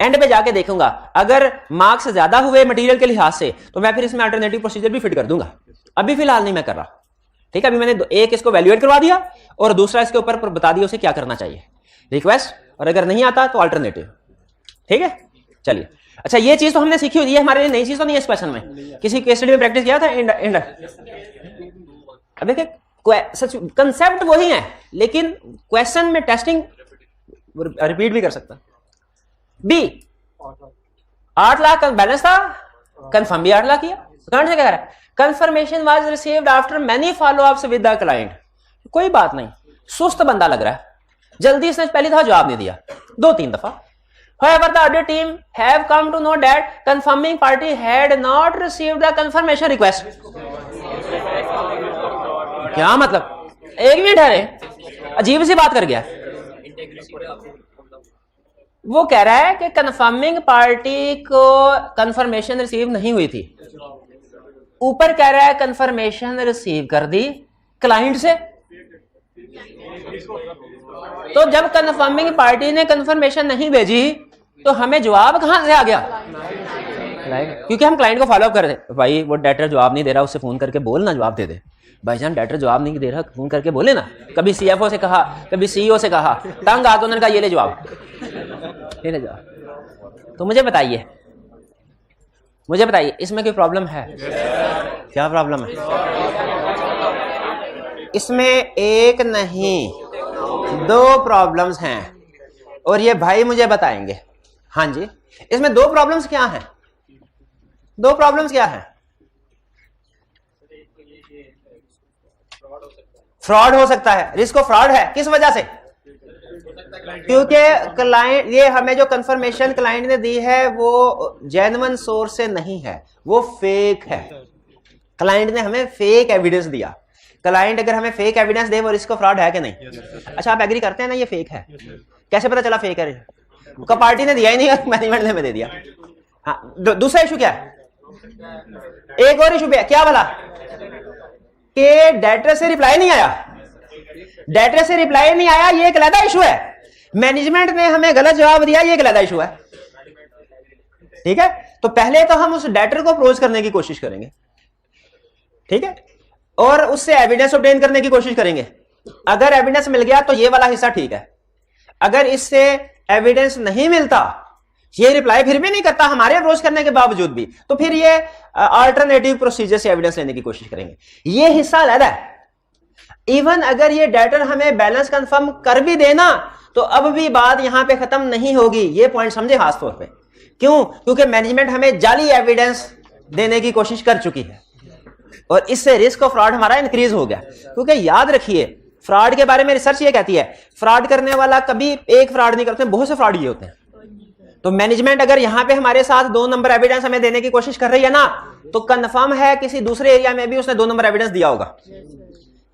एंड पे जाके देखूंगा अगर मार्क्स ज्यादा हुए मटेरियल के लिहाज से तो मैं फिर इसमें अल्टरनेटिव प्रोसीजर भी फिट कर दूंगा। अभी फिलहाल नहीं मैं कर रहा, ठीक है। अभी मैंने एक इसको वैल्यूएट करवा दिया और दूसरा इसके ऊपर बता दिया उसे क्या करना चाहिए, रिक्वेस्ट, और अगर नहीं आता तो अल्टरनेटिव, ठीक है। चलिए, अच्छा ये चीज तो हमने सीखी हुई है, हमारे लिए नई चीज तो नहीं है। इस क्वेश्चन में किसी केस स्टडी में प्रैक्टिस किया था अब देखिए कंसेप्ट वही है, लेकिन क्वेश्चन में टेस्टिंग रिपीट भी कर सकता। बी 8 लाख बैलेंस था, कंफर्म भी 8 लाख किया। कौन से कह रहा है, confirmation was received after many follow-ups with the client. कोई बात नहीं, सुस्त बंदा लग रहा है, जल्दी इसने पहली दफा जवाब नहीं दिया, 2-3 दफा। However, the audit team have come to know that confirming party had not received the confirmation request. क्या मतलब, एक मिनट ठहरे, अजीब सी बात कर गया। वो कह रहा है कि कंफर्मिंग पार्टी को कंफर्मेशन रिसीव नहीं हुई थी, ऊपर कह रहा है कंफर्मेशन रिसीव कर दी क्लाइंट से। तो जब कंफर्मिंग पार्टी ने कंफर्मेशन नहीं भेजी तो हमें जवाब कहां से आ गया, क्योंकि हम क्लाइंट को फॉलोअप कर रहे, भाई वो डेटर जवाब नहीं दे रहा, उससे फोन करके बोल ना जवाब दे दे। भाईजान डेटर जवाब नहीं दे रहा, फोन करके बोले ना। कभी सीएफओ से कहा, कभी सीईओ से कहा, तंग आ तो उन्होंने कहा ये ले जवाब, ये ले जवाब। तो मुझे बताइए इसमें कोई प्रॉब्लम है? क्या प्रॉब्लम है इसमें? एक नहीं 2 प्रॉब्लम्स हैं, और ये भाई मुझे बताएंगे। हाँ जी, इसमें दो प्रॉब्लम्स क्या हैं? दो प्रॉब्लम्स क्या हैं? फ्रॉड हो सकता है, रिस्क ऑफ फ्रॉड है। किस वजह से? क्योंकि क्लाइंट, ये हमें जो कंफर्मेशन क्लाइंट ने दी है वो जेन्युइन सोर्स से नहीं है, वो फेक है। क्लाइंट ने हमें फेक एविडेंस दिया। क्लाइंट अगर हमें फेक एविडेंस दे, वो रिस्क ऑफ फ्रॉड है कि नहीं? अच्छा, आप एग्री करते हैं ना ये फेक है? कैसे पता चला फेक है? उसका पार्टी ने दिया ही नहीं, मैनेजमेंट ने दे दिया। हाँ, दूसरा इशू क्या है? एक और इशू भी है, क्या भला? कि डेटर से रिप्लाई नहीं आया। डेटर से रिप्लाई नहीं आया, ये एक अलग इशू है। मैनेजमेंट ने हमें गलत जवाब दिया, ये एक अलग इशू है। ठीक है, तो पहले तो हम उस डेटर को अप्रोच करने की कोशिश करेंगे, ठीक है, और उससे एविडेंस ऑब्टेन करने की कोशिश करेंगे। अगर एविडेंस मिल गया तो ये वाला हिस्सा ठीक है। अगर इससे एविडेंस नहीं मिलता, ये रिप्लाई फिर भी नहीं करता हमारे अप्रोच करने के बावजूद भी, तो फिर ये अल्टरनेटिव प्रोसीजर से एविडेंस लेने की कोशिश करेंगे। ये हिस्सा अलग है। इवन अगर ये डेटर हमें बैलेंस कंफर्म कर भी देना, तो अब भी बात यहां पे खत्म नहीं होगी। ये पॉइंट समझे खास तौर पे। क्यों? क्योंकि मैनेजमेंट हमें जाली एविडेंस देने की कोशिश कर चुकी है और इससे रिस्क ऑफ फ्रॉड हमारा इंक्रीज हो गया। क्योंकि याद रखिए, फ्रॉड के बारे में रिसर्च ये कहती है, फ्रॉड करने वाला कभी एक फ्रॉड नहीं करते, बहुत से फ्रॉड ये होते हैं। तो मैनेजमेंट अगर यहां पे हमारे साथ 2 नंबर एविडेंस हमें देने की कोशिश कर रही है ना, तो कंफर्म है किसी दूसरे एरिया में भी उसने 2 नंबर एविडेंस दिया होगा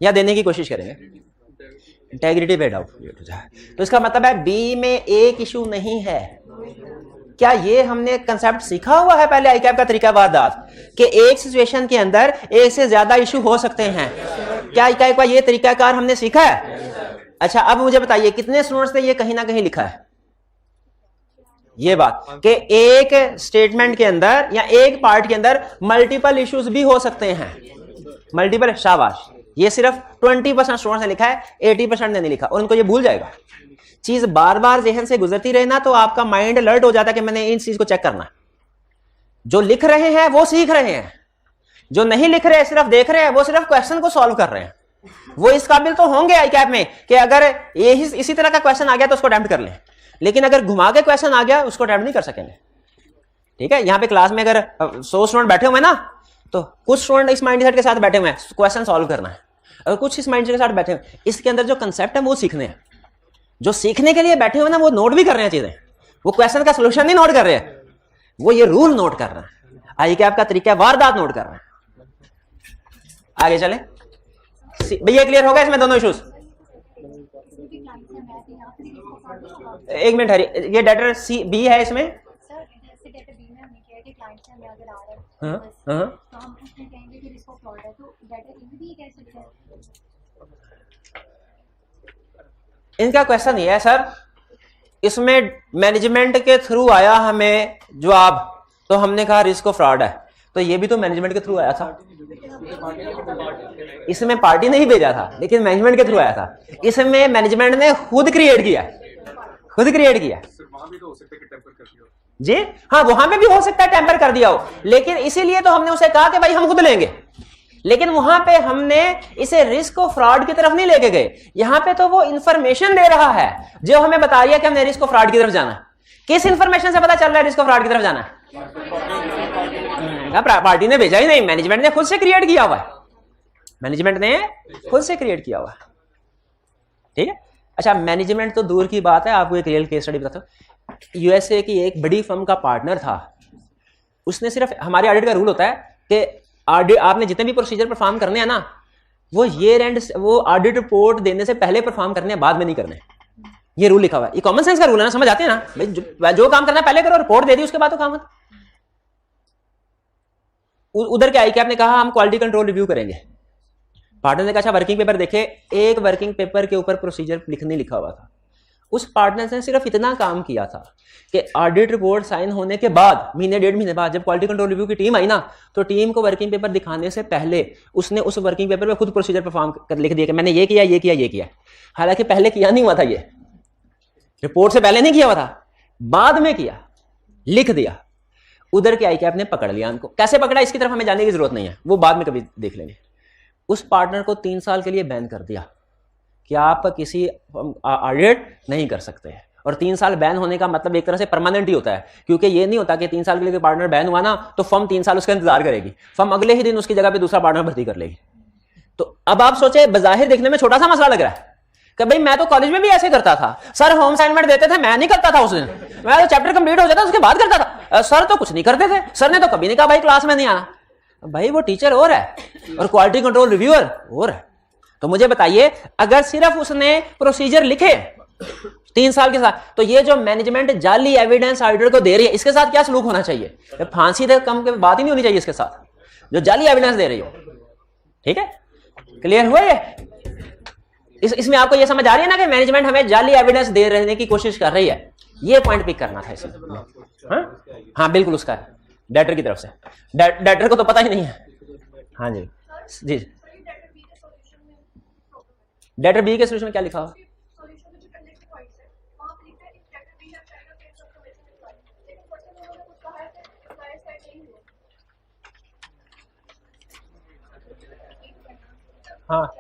या देने की कोशिश करेंगे। इंटेग्रिटी पे डाउट, तो इसका मतलब है बी में एक इशू नहीं है। क्या ये हमने कंसेप्ट सीखा हुआ है पहले आईकैप का तरीका वारदात कि एक सिचुएशन के अंदर एक से ज्यादा इशू हो सकते हैं? क्या आईकैप का ये तरीकाकार हमने सीखा है? अच्छा, अब मुझे बताइए कितने स्टूडेंट्स ने ये कहीं ना कहीं लिखा है ये बात कि एक स्टेटमेंट के अंदर या एक पार्ट के अंदर मल्टीपल इश्यूज भी हो सकते हैं? मल्टीपल, शाबाश। ये सिर्फ 20% स्टूडेंट्स ने लिखा है, 80% ने नहीं लिखा, और उनको ये भूल जाएगा। चीज बार बार जहन से गुजरती रहे ना, तो आपका माइंड अलर्ट हो जाता है कि मैंने इन चीज को चेक करना है। जो लिख रहे हैं वो सीख रहे हैं, जो नहीं लिख रहे सिर्फ देख रहे हैं, वो सिर्फ क्वेश्चन को सॉल्व कर रहे हैं। वो इस काबिल तो होंगे आईकैप में कि अगर ये इसी तरह का क्वेश्चन आ गया तो उसको अटेम्प्ट कर लें, लेकिन अगर घुमा के क्वेश्चन आ गया उसको अटेम्प्ट नहीं कर सकेंगे। ठीक है, यहां पे क्लास में अगर 100 स्टूडेंट बैठे हुए ना, तो कुछ स्टूडेंट इस माइंडसेट के साथ बैठे हुए हैं, क्वेश्चन सॉल्व करना है, और कुछ इस माइंडसेट के साथ बैठे हुए, इसके अंदर जो कंसेप्ट है वो सीखने हैं। जो सीखने के लिए बैठे हुए ना, वो नोट भी कर रहे हैं चीजें, वो क्वेश्चन का सोल्यूशन नहीं नोट कर रहे हैं, वो ये रूल नोट कर रहे हैं, आईकैप का तरीका वारदात नोट कर रहे हैं। आगे चले भैया, क्लियर होगा इसमें दोनों इश्यूज? एक मिनट हरी, ये डेटर सी बी है इसमें। इनका क्वेश्चन ये है सर, इसमें मैनेजमेंट के थ्रू आया हमें जवाब, तो हमने कहा रिस्क ऑफ फ्रॉड है, तो ये भी तो मैनेजमेंट के थ्रू आया था। इसमें पार्टी नहीं भेजा था, लेकिन मैनेजमेंट के थ्रू आया था। इसमें मैनेजमेंट ने खुद क्रिएट किया, खुद क्रिएट किया जी। हाँ, वहां पे भी हो सकता है टेम्पर कर दिया हो, लेकिन इसीलिए तो हमने उसे कहा कि भाई हम खुद लेंगे। लेकिन वहां पे हमने इसे रिस्क ऑफ फ्रॉड की तरफ नहीं लेके गए। यहां पे तो वो इंफॉर्मेशन दे रहा है जो हमें बता रही है कि हमने रिस्क ऑफ फ्रॉड की तरफ जाना है। किस इंफॉर्मेशन से पता चल रहा है रिस्क ऑफ फ्रॉड की तरफ जाना है? पार्टी ने भेजा ही नहीं, मैनेजमेंट ने खुद से क्रिएट किया हुआ है। मैनेजमेंट ने खुद से क्रिएट किया हुआ है। ठीक है, अच्छा, मैनेजमेंट तो दूर की बात है, आपको एक रियल केस स्टडी बताता हूं। यूएसए की एक बड़ी फर्म का पार्टनर था, उसने सिर्फ, हमारे ऑडिट का रूल होता है कि ऑडिट आपने जितने भी प्रोसीजर परफॉर्म करने हैं ना, वो ईयर एंड वो ऑडिट रिपोर्ट देने से पहले परफॉर्म करने हैं, बाद में नहीं करने। ये रूल लिखा हुआ है, ये कॉमन सेंस का रूल है ना, समझ आते हैं ना भाई। जो काम करना है पहले करो, रिपोर्ट दे दी उसके बाद तो काम। उधर के आईकैप ने कहा हम क्वालिटी कंट्रोल रिव्यू करेंगे। पार्टनर ने कहा अच्छा वर्किंग पेपर देखे, एक वर्किंग पेपर के ऊपर प्रोसीजर लिखने लिखा हुआ था। उस पार्टनर ने सिर्फ इतना काम किया था कि ऑडिट रिपोर्ट साइन होने के बाद, महीने 1.5 महीने बाद, जब क्वालिटी कंट्रोल रिव्यू की टीम आई ना, तो टीम को वर्किंग पेपर दिखाने से पहले उसने उस वर्किंग पेपर पे खुद प्रोसीजर परफॉर्म कर लिख दिया कि मैंने ये किया, ये किया, ये किया। हालांकि पहले किया नहीं हुआ था, ये रिपोर्ट से पहले नहीं किया हुआ था, बाद में किया, लिख दिया। उधर के आईकैप ने पकड़ लिया उनको। कैसे पकड़ा इसकी तरफ हमें जाने की जरूरत नहीं है, वो बाद में कभी देख लेंगे। उस पार्टनर को 3 साल के लिए बैन कर दिया कि आप किसी ऑडिट नहीं कर सकते हैं। और 3 साल बैन होने का मतलब एक तरह से परमानेंट ही होता है, क्योंकि ये नहीं होता कि 3 साल के लिए पार्टनर बैन हुआ ना तो फर्म 3 साल उसका इंतजार करेगी, फर्म अगले ही दिन उसकी जगह पे दूसरा पार्टनर भर्ती कर लेगी। तो अब आप सोचे, बाजाहिर देखने में छोटा सा मसला लग रहा है कि भाई मैं तो कॉलेज में भी ऐसे करता था, सर होम असाइनमेंट देते थे, मैं नहीं करता था उस दिन, मैं तो चैप्टर कंप्लीट हो जाता उसके बाद करता था, सर तो कुछ नहीं करते थे, सर ने तो कभी नहीं कहा भाई क्लास में नहीं आना। भाई वो टीचर और है और क्वालिटी कंट्रोल रिव्यूअर और है। तो मुझे बताइए, अगर सिर्फ उसने प्रोसीजर लिखे 3 साल के साथ, तो ये जो मैनेजमेंट जाली एविडेंस ऑडिटर को दे रही है, इसके साथ क्या सलूक होना चाहिए? फांसी तक कम की बात ही नहीं होनी चाहिए इसके साथ, जो जाली एविडेंस दे रही हो। ठीक है, क्लियर हुआ ये? इसमें आपको ये समझ आ रही है ना कि मैनेजमेंट हमें जाली एविडेंस दे रहने की कोशिश कर रही है। ये पॉइंट पिक करना था इसमें। हाँ बिल्कुल, उसका डेटर की तरफ से, डेटर को तो पता ही नहीं है। हाँ जी जी, डेटर बी के सोल्यूशन में क्या लिखा हो? हाँ,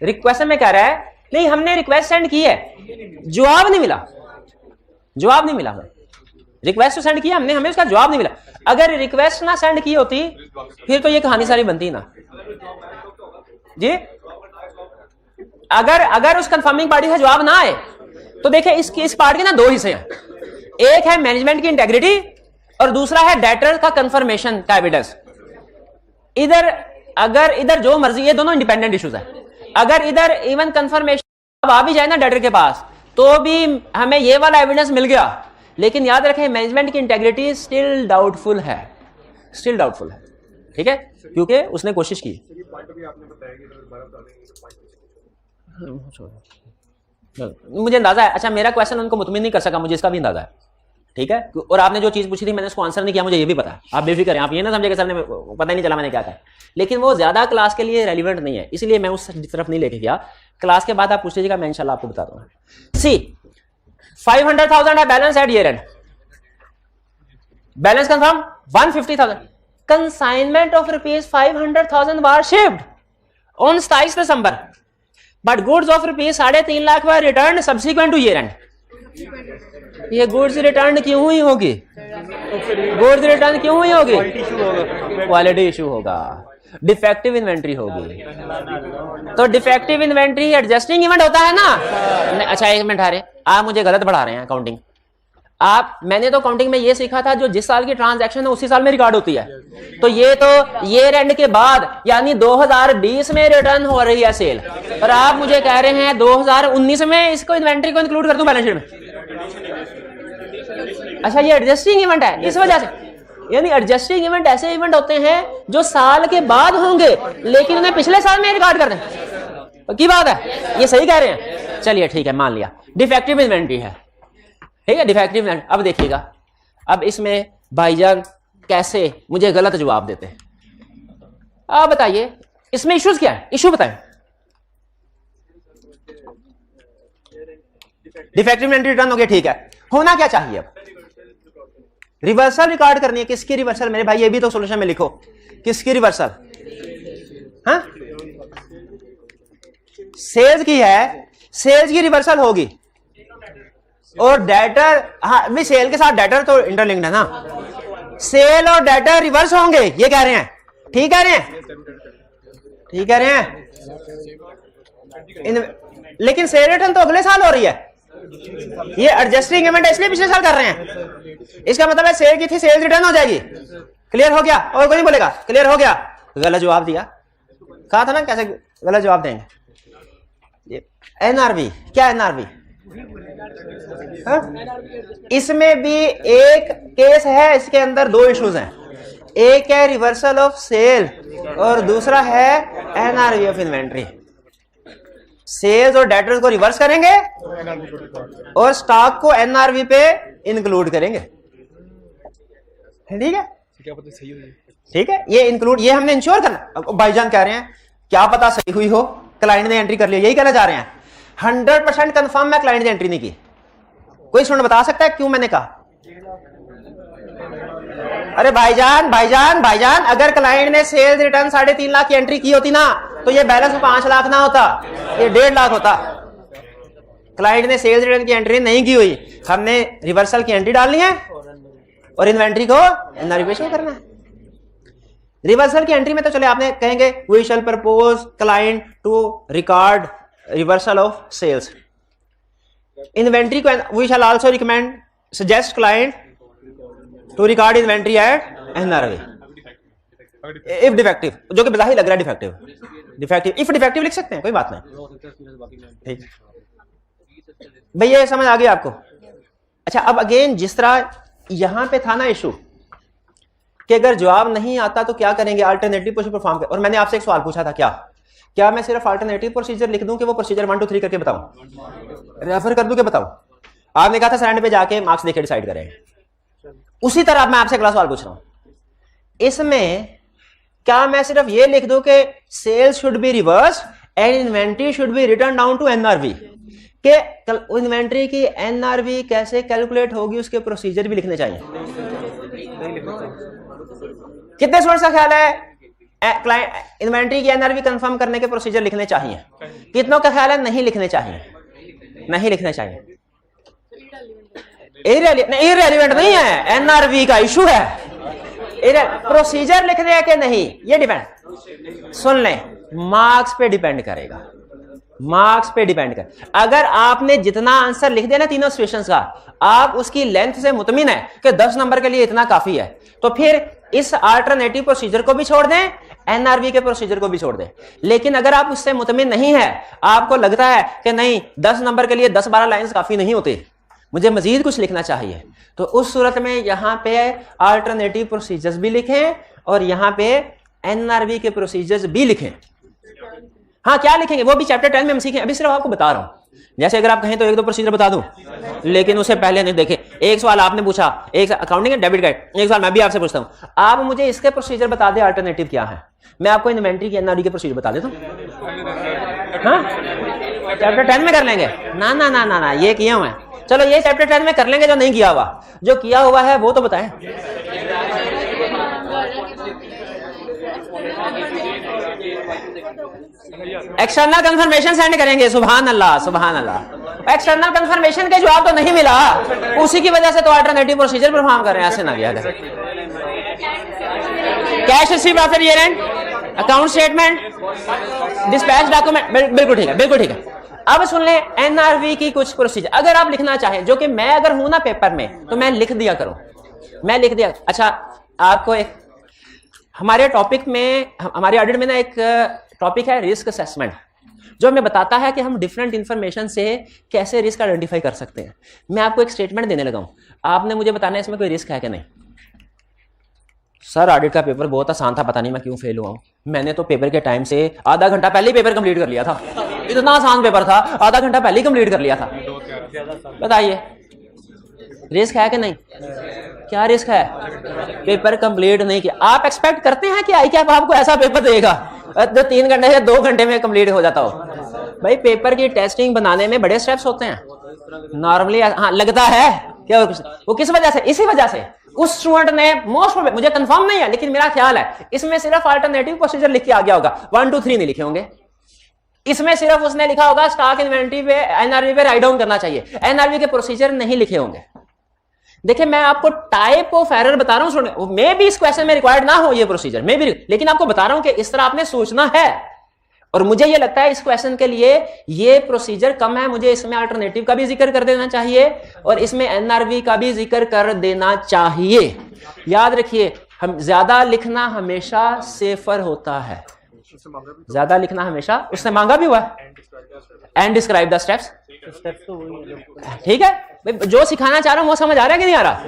रिक्वेस्ट में कह रहा है नहीं हमने रिक्वेस्ट सेंड की है, जवाब नहीं मिला, जवाब नहीं मिला। रिक्वेस्ट तो सेंड किया हमने, हमें उसका जवाब नहीं मिला। अगर रिक्वेस्ट ना सेंड की होती फिर तो ये कहानी सारी बनती ना जी। अगर उस कंफर्मिंग पार्टी से जवाब ना आए तो देखिए इस पार्ट के ना 2 हिस्से हैं, एक है मैनेजमेंट की इंटेग्रिटी और दूसरा है डेटर का कंफर्मेशन का एविडेंस। इधर जो मर्जी, ये दोनों इंडिपेंडेंट इश्यूज है। अगर इधर इवन कंफर्मेशन आ भी जाए ना डेटर के पास तो भी हमें ये वाला एविडेंस मिल गया, लेकिन याद रखें मैनेजमेंट की इंटेग्रिटी स्टिल डाउटफुल है, स्टिल डाउटफुल है। ठीक है, क्योंकि उसने कोशिश की। मुझे अंदाजा है, अच्छा मेरा क्वेश्चन उनको मुतमिन नहीं कर सका, मुझे इसका भी अंदाजा है। ठीक है, और आपने जो चीज पूछी थी मैंने उसको आंसर नहीं किया, मुझे ये भी पता है। आप बेफिक्र हैं, आप ये ना समझे कि सर ने पता ही नहीं चला मैंने क्या कहा, लेकिन वो ज्यादा क्लास के लिए रेलिवेंट नहीं है, इसलिए मैं उस तरफ नहीं लेके गया। क्लास के बाद आप पूछ लीजिएगा, मैं इंशाल्लाह आपको बता दूंगा। सी 500,000 है balance at year end, balance confirm 150,000, consignment of ₹500,000 were shipped on 27 December, but goods of ₹3.5 lakh were return subsequent to year end. ये गुड्स रिटर्न क्यों हुई होगी? गुड्स रिटर्न क्यों हुई होगी? क्वालिटी इशू होगा, डिफेक्टिव इन्वेंट्री होगी। तो डिफेक्टिव इन्वेंट्री एडजस्टिंग इवेंट होता है ना। अच्छा 1 मिनट हारे, आप मुझे गलत बढ़ा रहे हैं काउंटिंग। मैंने तो काउंटिंग में ये सीखा था जो जिस साल की ट्रांजैक्शन है उसी साल में रिकॉर्ड होती है। तो ये तो ईयर एंड के बाद यानी 2020 में रिटर्न हो रही है सेल, और आप मुझे कह रहे हैं 2019 में इसको इन्वेंट्री को इंक्लूड कर दूं बैलेंस शीट में। अच्छा ये एडजस्टिंग इवेंट है, इस वजह से, यानी एडजस्टिंग इवेंट ऐसे इवेंट होते हैं जो साल के बाद होंगे लेकिन उन्हें पिछले साल में रिकॉर्ड कर दें। की बात है, ये सही कह रहे हैं। चलिए ठीक है, मान लिया डिफेक्टिव इन्वेंट्री है। ठीक है, डिफेक्टिव इन्वेंट्री। अब देखिएगा, अब इसमें भाईजान कैसे मुझे गलत जवाब देते हैं। आप बताइए इसमें इश्यूज क्या है, इश्यू बताएं। डिफेक्टिव इन्वेंट्री रिटर्न हो गया, ठीक है, होना क्या चाहिए? अब रिवर्सल रिकॉर्ड करनी है। किसकी रिवर्सल मेरे भाई? ये भी तो सॉल्यूशन में लिखो, किसकी रिवर्सल? हाँ, सेल्स की है, सेल्स की रिवर्सल होगी और डेटर, हाँ भी सेल के साथ डेटर तो इंटरलिंक्ड है ना, सेल और डेटर रिवर्स होंगे, ये कह रहे हैं। ठीक कह रहे हैं, ठीक कह रहे हैं। लेकिन सेल रिटर्न तो अगले साल हो रही है, ये एडजस्टिंग इवेंट इसलिए पिछले साल कर रहे हैं। इसका मतलब है सेल की थी, सेल रिटर्न हो जाएगी। क्लियर हो गया? और कोई नहीं बोलेगा क्लियर हो गया? गलत जवाब दिया, कहा था ना कैसे गलत जवाब देंगे। एनआरवी क्या? एनआरवी इसमें भी एक केस है, इसके अंदर 2 इश्यूज हैं, एक है रिवर्सल ऑफ सेल और दूसरा है एनआरवी ऑफ इन्वेंट्री। सेल्स और डेटर्स को रिवर्स करेंगे और स्टॉक को एनआरवी पे इंक्लूड करेंगे। ठीक है, ठीक है, ये इंक्लूड, ये हमने इंश्योर करना। भाईजान कह रहे हैं क्या पता सही हुई हो, क्लाइंट ने एंट्री कर लिया, यही कहना चाह रहे हैं। 100% कंफर्म मैं क्लाइंट ने एंट्री नहीं की। कोई स्टूडेंट बता सकता है क्यों मैंने कहा? अरे भाईजान अगर क्लाइंट ने सेल्स रिटर्न 3.5 लाख की एंट्री की होती ना तो ये बैलेंस 5 लाख ना होता, ये 1.5 लाख होता। क्लाइंट ने सेल्स रिटर्न की एंट्री नहीं की हुई, हमने रिवर्सल की एंट्री डालनी है और इन्वेंट्री को एनआरवी शो करना है। रिवर्सल की एंट्री में तो चले आपने कहेंगे we shall propose client to record reversal of sales. Inventory को we shall also recommend suggest client to record inventory at NRV if defective, जो कि बज़ाहिर लग रहा है डिफेक्टिव, इफ डिफेक्टिव लिख सकते हैं, कोई बात नहीं। ठीक भैया, ये समझ आ गई आपको? अच्छा, अब अगेन जिस तरह यहां पे था ना इशू कि अगर जवाब नहीं आता तो क्या करेंगे, अल्टरनेटिव प्रोसीजर परफॉर्म कर। और मैंने आपसे एक सवाल पूछा था, क्या मैं सिर्फ अल्टरनेटिव प्रोसीजर लिख दूं कि वो प्रोसीजर 1 2 3 करके बताऊं, रेफर कर दूं कि बताऊं? आपने कहा था सरेंडर पे जाके मार्क्स देके डिसाइड करें। उसी तरह मैं आपसे अगला सवाल पूछ रहा हूं, इसमें क्या मैं सिर्फ ये लिख दूं कि sales should be reverse and inventory should be return down to NRV, कि इन्वेंट्री की एनआरवी कैसे कैलकुलेट होगी उसके प्रोसीजर भी लिखने चाहिए? कितने स्टूडेंट्स का ख्याल है इन्वेंट्री की एनआरवी कंफर्म करने के प्रोसीजर लिखने चाहिए? कितनों का ख्याल है नहीं लिखने चाहिए? नहीं लिखने चाहिए। इररेलेवेंट नहीं है, एनआरवी का इशू है। प्रोसीजर लिखने है कि नहीं, ये डिपेंड, सुन लें, मार्क्स पे डिपेंड करेगा, मार्क्स पे डिपेंड कर। अगर आपने जितना आंसर लिख दिया ना तीनों सिचुएशंस का, आप उसकी लेंथ से मुतमिन है कि 10 नंबर के लिए इतना काफी है, तो फिर इस अल्टरनेटिव प्रोसीजर को भी छोड़ दें, एनआरवी के प्रोसीजर को भी छोड़ दें। लेकिन अगर आप उससे मुतमिन नहीं है, आपको लगता है कि नहीं 10 नंबर के लिए 10-12 लाइंस काफी नहीं होते, मुझे मजीद कुछ लिखना चाहिए, तो उस सूरत में यहां पे अल्टरनेटिव प्रोसीजर्स भी लिखें और यहां पे एनआरवी के प्रोसीजर्स भी लिखें। हाँ, क्या लिखेंगे वो भी चैप्टर 10 में हम सीखें, अभी सिर्फ आपको बता रहा हूं। जैसे अगर आप कहें तो 1-2 प्रोसीजर बता दूं, लेकिन उससे पहले नहीं देखें। एक सवाल आपने पूछा, एक अकाउंटिंग एंड डेबिट गाइड, एक सवाल मैं भी आपसे पूछता हूं, आप मुझे इसके प्रोसीजर बता दें, अल्टरनेटिव क्या है, मैं आपको इन्वेंट्री की एनआरवी के प्रोसीजर बता देता हूं। हाँ, चैप्टर 10 में कर लेंगे? ना ना ना ना ना, ये किया हुआ है। चलो ये चैप्टर 10 में कर लेंगे, जो नहीं किया हुआ, जो किया हुआ है वो तो बताएं। एक्सटर्नल कंफर्मेशन सेंड करेंगे, सुभान अल्लाह सुभान अल्लाह। एक्सटर्नल कंफर्मेशन के जवाब तो नहीं मिला, उसी की वजह से तो अल्टरनेटिव प्रोसीजर परफॉर्म कर रहे हैं, ऐसे ना किया करें। Cash received after year and, account statement, dispatch document, बिल्कुल ठीक है, बिल्कुल ठीक है। अब सुन ले एनआरवी की कुछ प्रोसीजर अगर आप लिखना चाहें, जो कि मैं अगर हूं ना पेपर में तो मैं लिख दिया करूं, मैं लिख दिया। अच्छा, आपको एक हमारे टॉपिक में, हमारे ऑडिट में ना एक टॉपिक है रिस्क असेसमेंट, जो हमें बताता है कि हम डिफरेंट इंफॉर्मेशन से कैसे रिस्क आइडेंटिफाई कर सकते हैं। मैं आपको एक स्टेटमेंट देने लगा हूं, आपने मुझे बताना है इसमें कोई रिस्क है कि नहीं। सर ऑडिट का पेपर बहुत आसान था, पता नहीं मैं क्यों फेल हुआ हूं। मैंने तो पेपर के टाइम से आधा घंटा पहले ही पेपर कंप्लीट कर लिया था, इतना आसान पेपर था, आधा घंटा पहले ही कंप्लीट कर लिया था। बताइए रिस्क है कि नहीं? क्या रिस्क है? पेपर कंप्लीट नहीं किया। आप एक्सपेक्ट करते हैं कि आई कैप आपको ऐसा पेपर देगा जो 3 घंटे या 2 घंटे में कंप्लीट हो जाता हो? भाई पेपर की टेस्टिंग बनाने में बड़े स्टेप्स होते हैं नॉर्मली। हाँ लगता है क्या, वो किस वजह से? इसी वजह से उस स्टूडेंट ने मोस्ट, मुझे कंफर्म नहीं है लेकिन मेरा ख्याल है इसमें सिर्फ अल्टरनेटिव प्रोसीजर लिख के आ गया होगा, 1 2 3 नहीं लिखे होंगे। इसमें सिर्फ उसने लिखा होगा स्टॉक इन्वेंटरी पे एनआरवी पे राइट डाउन करना चाहिए, एनआरवी के प्रोसीजर नहीं लिखे होंगे। देखिए मैं आपको टाइप ऑफ एरर बता रहा हूं, मे भी इस क्वेश्चन में रिक्वायर्ड ना हो ये प्रोसीजर, मे भी, लेकिन आपको बता रहा हूं कि इस तरह आपने सोचना है। और मुझे ये लगता है इस क्वेश्चन के लिए ये प्रोसीजर कम है, मुझे इसमें अल्टरनेटिव का भी जिक्र कर देना चाहिए और इसमें एनआरवी का भी जिक्र कर देना चाहिए। याद रखिए, हम ज्यादा लिखना हमेशा सेफर होता है, ज्यादा लिखना हमेशा, उससे मांगा भी हुआ एंड डिस्क्राइब द स्टेप्स। ठीक है, जो सिखाना चाह रहा हूं वो समझ आ रहा है कि नहीं आ रहा?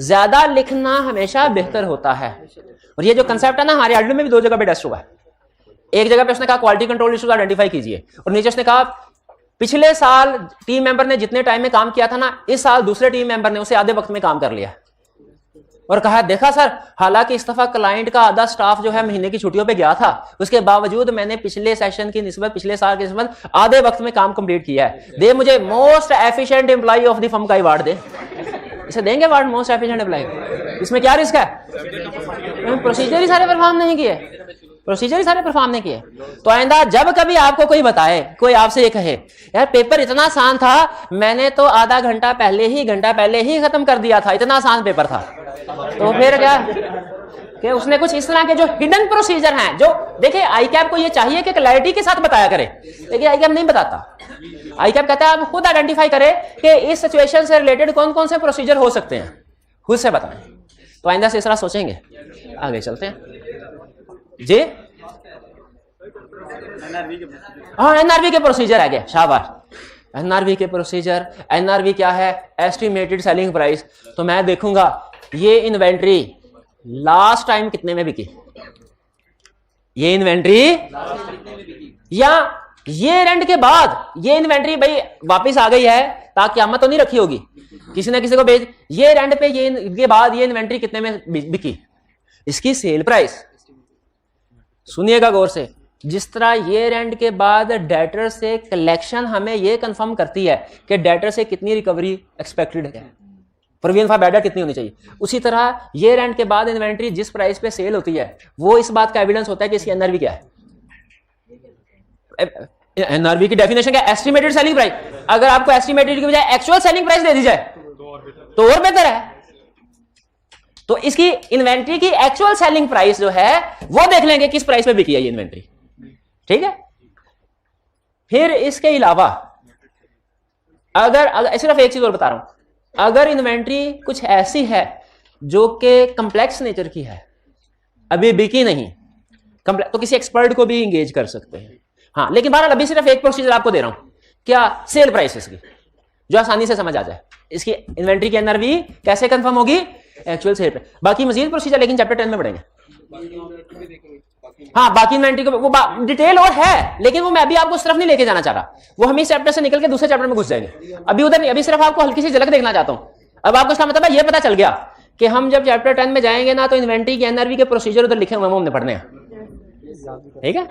ज्यादा लिखना हमेशा बेहतर होता है। और ये जो कंसेप्ट है ना, हमारे ऑडिट में भी 2 जगह पे टेस्ट हुआ है। एक जगह पे उसने कहा क्वालिटी कंट्रोल इश्यूज आइडेंटिफाई कीजिए, और नीचे उसने कहा पिछले साल टीम मेंबर ने जितने टाइम में काम किया था ना, इस साल दूसरे टीम मेंबर ने उसे आधे वक्त में काम कर लिया। और कहा देखा सर, हालांकि इस दफा क्लाइंट का आधा स्टाफ जो है महीने की छुट्टियों पे गया था, उसके बावजूद मैंने पिछले सेशन की निस्बत, पिछले साल की निस्बत आधे वक्त में काम कंप्लीट किया है। दे मुझे most efficient employ of the firm का अवार्ड दे। इसे देंगे अवार्ड मोस्ट एफिशिएंट एम्प्लॉय। इसमें क्या रिस्क है? प्रोसीजर ही सारे परफॉर्म नहीं किए, प्रोसीजर ही सारे परफॉर्म नहीं किए। तो आइंदा जब कभी आपको कोई बताए, कोई आपसे ये कहे यार पेपर इतना आसान था, मैंने तो आधा घंटा पहले ही खत्म कर दिया था, इतना आसान पेपर था, तो फिर क्या कि उसने कुछ इस तरह के जो हिडन प्रोसीजर हैं, जो देखिए आईकैप को ये चाहिए कि क्लैरिटी के साथ बताया करे, लेकिन आईकैप नहीं बताता। आईकैप कहता है आप खुद आइडेंटिफाई करें कि इस सिचुएशन से रिलेटेड कौन कौन से प्रोसीजर हो सकते हैं, खुद से बताएं। तो आइंदा से इस तरह सोचेंगे, आगे चलते हैं जी। हाँ एनआरवी के प्रोसीजर आ गए, शाबाश। एनआरवी के प्रोसीजर, एनआरवी क्या है? Estimated selling price. तो मैं देखूंगा ये इन्वेंट्री लास्ट टाइम कितने में बिकी, ये इन्वेंट्री या ये रेंट के बाद ये इन्वेंट्री भाई वापस आ गई है, ताकि क़यामत तो नहीं रखी होगी, किसी ना किसी को भेज, ये रेंट पे ये बाद ये इन्वेंट्री कितने में बिकी, इसकी सेल प्राइस। सुनिएगा गौर से, जिस तरह ये रेंट के बाद डेटर से कलेक्शन हमें ये कंफर्म करती है कि डेटर से कितनी रिकवरी एक्सपेक्टेड है, प्रोविजन फॉर बैड डेट कितनी होनी चाहिए, उसी तरह ये रेंट के बाद इन्वेंट्री जिस प्राइस पे सेल होती है वो इस बात का एविडेंस होता है कि इसकी एनआरवी क्या है। एनआरवी की डेफिनेशन क्या? Estimated selling price. अगर आपको एस्टिमेटेड की बजाय एक्चुअल सेलिंग प्राइस दे दी जाए तो और बेहतर है। तो इसकी इन्वेंट्री की एक्चुअल सेलिंग प्राइस जो है वो देख लेंगे किस प्राइस पे बिकी है ये इन्वेंट्री, ठीक है। फिर इसके अलावा अगर सिर्फ एक चीज और बता रहा हूं, अगर इन्वेंट्री कुछ ऐसी है जो कि कंप्लेक्स नेचर की है, अभी बिकी नहीं, तो किसी एक्सपर्ट को भी इंगेज कर सकते हैं। हाँ लेकिन बहरहाल अभी सिर्फ एक प्रोसीजर आपको दे रहा हूं, क्या? सेल प्राइस इसकी, जो आसानी से समझ आ जाए। इसकी इन्वेंट्री की एनआरवी कैसे कंफर्म होगी? Actual sale price. बाकी मजीद प्रोसीजर लेकिन चैप्टर 10 में पढ़ेंगे। हाँ बाकी इन्वेंट्री को वो डिटेल और है, लेकिन वो मैं अभी आपको उस तरफ नहीं लेके जाना चाह रहा, वो हम इस चैप्टर से निकल के दूसरे चैप्टर में घुस जाएंगे, अभी उधर नहीं, अभी सिर्फ आपको हल्की सी झलक देखना चाहता हूं। अब आपको इसका मतलब है ये पता चल गया कि हम जब चैप्टर 10 में जाएंगे ना, तो इन्वेंट्री की एनआरवी के प्रोसीजर उधर लिखे हुए हैं, वो हमने पढ़ने हैं, ठीक है।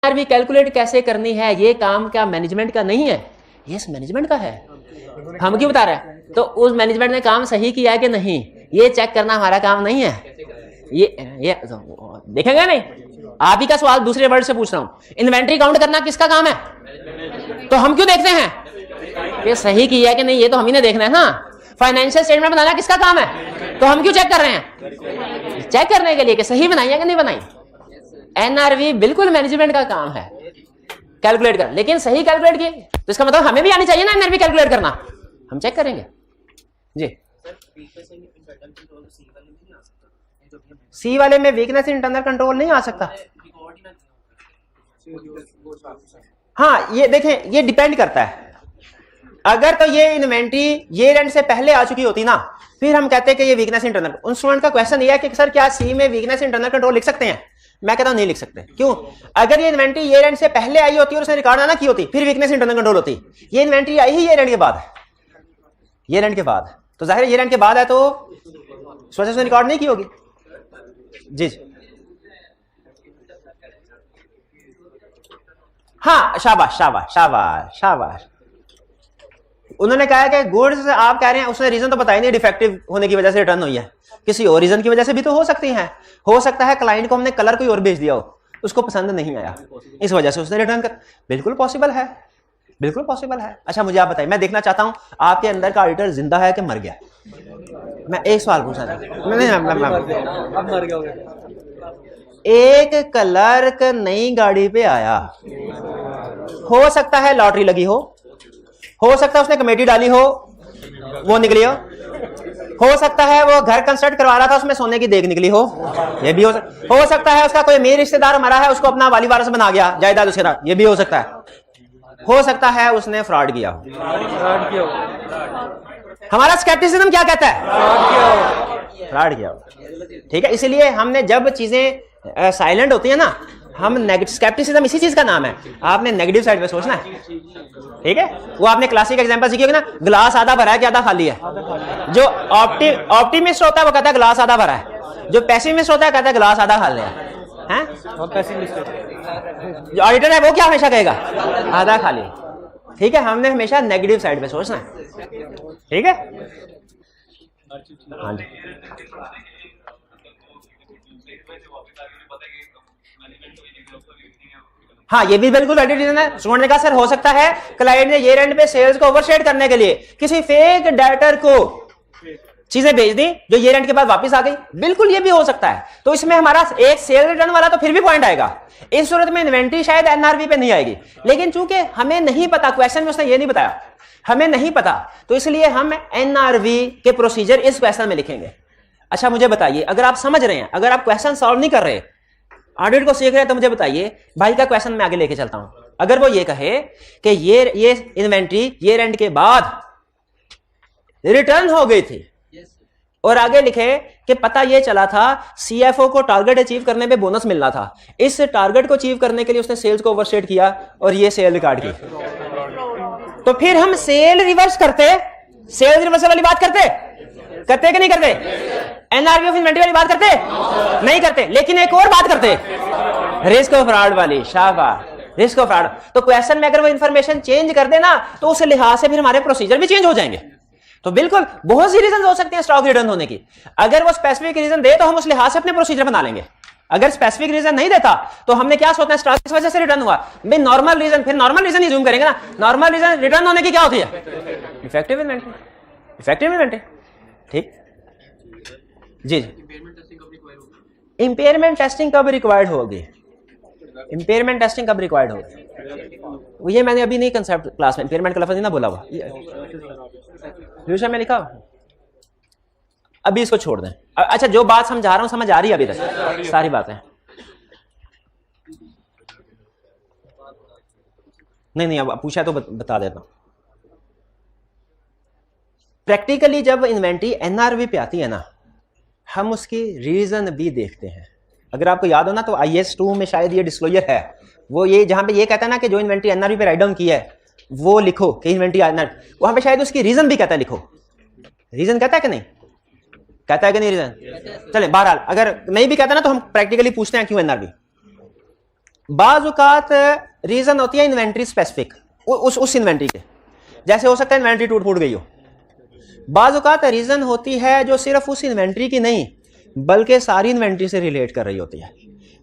एनआरवी कैलकुलेट कैसे करनी है, ये काम क्या मैनेजमेंट का नहीं है? यस मैनेजमेंट का है। हम क्यों बता रहे हैं? तो उस मैनेजमेंट ने काम सही किया है कि नहीं, ये चेक करना हमारा काम नहीं है। ये देखेंगे नहीं, आप ही का सवाल दूसरे वर्ड से पूछ रहा हूं। इन्वेंट्री काउंट करना किसका काम है? तो हम क्यों देखते हैं ये सही किया है कि नहीं, ये तो हम ही ने देखना है ना। फाइनेंशियल स्टेटमेंट बनाना किसका काम है? तो हम क्यों चेक कर रहे हैं? चेक करने के लिए कि सही बनाई है कि नहीं बनाई। एनआरवी बिल्कुल मैनेजमेंट का काम है कैलकुलेट कर, लेकिन सही कैलकुलेट की तो इसका मतलब हमें भी आनी चाहिए ना एनआरवी कैलकुलेट करना, हम चेक करेंगे जी। सी वाले में वीकनेस इंटरनल कंट्रोल नहीं आ सकता। हाँ ये देखें, ये डिपेंड करता है। अगर तो ये इन्वेंट्री ये रेंट से पहले आ चुकी होती ना, फिर हम कहते हैं कि ये वीकनेस इंटरनल। उन स्टूडेंट का क्वेश्चन ये है कि सर क्या सी में वीकनेस इंटरनल कंट्रोल लिख सकते हैं? मैं कहता हूं नहीं लिख सकते। क्यों? अगर ये इन्वेंट्री ये रेंट से पहले आई होती और उसने रिकॉर्ड ना की होती, फिर वीकनेस इंटरनल कंट्रोल होती। ये इन्वेंट्री आई ही ये रेंट के बाद, ये रेंट के बाद, तो जाहिर है ये रेंट के बाद है तो सोचा उसने रिकॉर्ड नहीं की होगी जी। हाँ शाबाश शाबाश शाबाश शाबाश। उन्होंने कहा कि गुड्स आप कह रहे हैं, उसने रीजन तो बताया नहीं, डिफेक्टिव होने की वजह से रिटर्न हुई है, किसी और रीजन की वजह से भी तो हो सकती है। हो सकता है क्लाइंट को हमने कलर कोई और भेज दिया हो, उसको पसंद नहीं आया, इस वजह से उसने रिटर्न कर, बिल्कुल पॉसिबल है, बिल्कुल पॉसिबल है। अच्छा मुझे आप बताइए, मैं देखना चाहता हूं आपके अंदर का ऑडिटर जिंदा है कि मर गया। मैं एक सवाल पूछना चाहता हूं, एक क्लर्क नई गाड़ी पे आया, हो सकता है लॉटरी लगी हो सकता है उसने कमेटी डाली हो वो निकली हो सकता है वो घर कंस्ट्रक्ट करवा रहा था उसमें सोने की देख निकली हो, ये भी हो सकता है उसका कोई अमीर रिश्तेदार मरा है उसको अपना वाली वारिस बना गया जायदाद उसके साथ, ये भी हो सकता है उसने फ्रॉड किया। हमारा स्केप्टिसिज्म क्या कहता है? फ्रॉड किया। ठीक है, इसलिए हमने जब चीजें साइलेंट होती है ना, हम नेगेटिव, स्केप्टिसिज्म इसी चीज का नाम है, आपने नेगेटिव साइड पे सोचना है। ठीक है, वो आपने क्लासिक एग्जांपल सीखी होगी ना, ग्लास आधा भरा है कि आधा खाली है। जो ऑप्टिमिस्ट होता है वो कहता है ग्लास आधा भरा है, जो पेसिमिस्ट होता है कहता है ग्लास आधा खाली है। जो ऑडिटर है वो क्या हमेशा कहेगा? आधा खाली। ठीक है, हमने हमेशा नेगेटिव साइड पे सोचना है। ठीक है, हाँ जी। हाँ, ये भी बिल्कुल वैलिड रीजन है। स्टूडेंट ने कहा सर हो सकता है क्लाइंट ने ईयर एंड पे सेल्स को ओवरशेड करने के लिए किसी फेक डायरेक्टर को चीजें भेज दी जो ईयर एंड के बाद वापस आ गई। बिल्कुल ये भी हो सकता है। तो इसमें हमारा एक सेल रिटर्न वाला तो फिर भी पॉइंट आएगा। इस सूरत में इन्वेंट्री शायद एनआरवी पे नहीं आएगी, लेकिन चूंकि हमें नहीं पता, क्वेश्चन में उसने ये नहीं बताया, हमें नहीं पता, तो इसलिए हम एनआरवी के प्रोसीजर इस क्वेश्चन में लिखेंगे। अच्छा मुझे बताइए, अगर आप समझ रहे हैं, अगर आप क्वेश्चन सॉल्व नहीं कर रहे, ऑडिट को सीख रहे हैं, तो मुझे बताइए भाई का क्वेश्चन मैं आगे लेके चलता हूं। अगर वो ये कहे कि ये इन्वेंट्री ईयर एंड के बाद रिटर्न हो गई थी और आगे लिखे कि पता यह चला था सीएफओ को टारगेट अचीव करने पे बोनस मिलना था, इस टारगेट को अचीव करने के लिए उसने सेल्स को ओवरशेड किया और ये सेल रिकॉर्ड की, तो फिर हम सेल रिवर्स करते, सेल रिवर्सल वाली बात करते कि नहीं करते? एनआरवी ऑफ इन्वेंट्री वाली बात करते नहीं करते, लेकिन एक और बात करते, रिस्क ऑफ फ्रॉड वाली। शाबाश, रिस्क ऑफ फ्रॉड। तो क्वेश्चन में अगर वो इंफॉर्मेशन चेंज कर देना तो उस लिहाज से फिर हमारे प्रोसीजर भी चेंज हो जाएंगे। तो बिल्कुल बहुत सी रीजन हो सकती हैं स्टॉक रिटर्न होने की। अगर वो स्पेसिफिक रीजन दे तो हम उस लिहाज से अपने प्रोसीजर बना लेंगे। अगर स्पेसिफिक रीजन नहीं देता तो हमने क्या सोचना है, स्टॉक किस वजह से रिटर्न हुआ, भाई नॉर्मल रीजन, फिर नॉर्मल रीजन ही जूम करेंगे ना। नॉर्मल रीजन रिटर्न होने की क्या होती है? Effective inventory. इफेक्टिव इन्वेंट्री, ठीक जी। इंपेयरमेंट टेस्टिंग कब रिक्वायर्ड होगी? इंपेयरमेंट टेस्टिंग कब रिक्वायर्ड होगी? ये मैंने अभी नहीं कंसेप्ट क्लास में इंपेयरमेंट का लफ्ज़ नहीं ना बोला हुआ, फ्यूचर में लिखा, अभी इसको छोड़ दें। अच्छा जो बात समझा रहा हूं समझ आ रही है अभी तक सारी बातें? नहीं अब पूछा तो बता देता हूं। प्रैक्टिकली जब इन्वेंट्री एनआरवी पे आती है ना, हम उसकी रीजन भी देखते हैं। अगर आपको याद हो ना तो IS 2 में शायद ये डिस्क्लोजर है, वो ये जहां पे ये कहता है ना कि जो इन्वेंट्री एनआरवी पे राइट डाउन किया है वो लिखो कि इन्वेंट्री एनआरवी, वहां पे शायद उसकी रीजन भी कहता है लिखो। रीजन कहता है कि नहीं? कहता है कि नहीं रीजन? चले बहरहाल अगर नहीं भी कहता ना तो हम प्रैक्टिकली पूछते हैं क्यों एनआरवी। बाज़ औक़ात रीजन होती है इन्वेंट्री स्पेसिफिक, उस इन्वेंट्री के, जैसे हो सकता है इन्वेंट्री टूट फूट गई हो। बाज़ औक़ात रीजन होती है जो सिर्फ उस इन्वेंट्री की नहीं बल्कि सारी इन्वेंट्री से रिलेट कर रही होती है।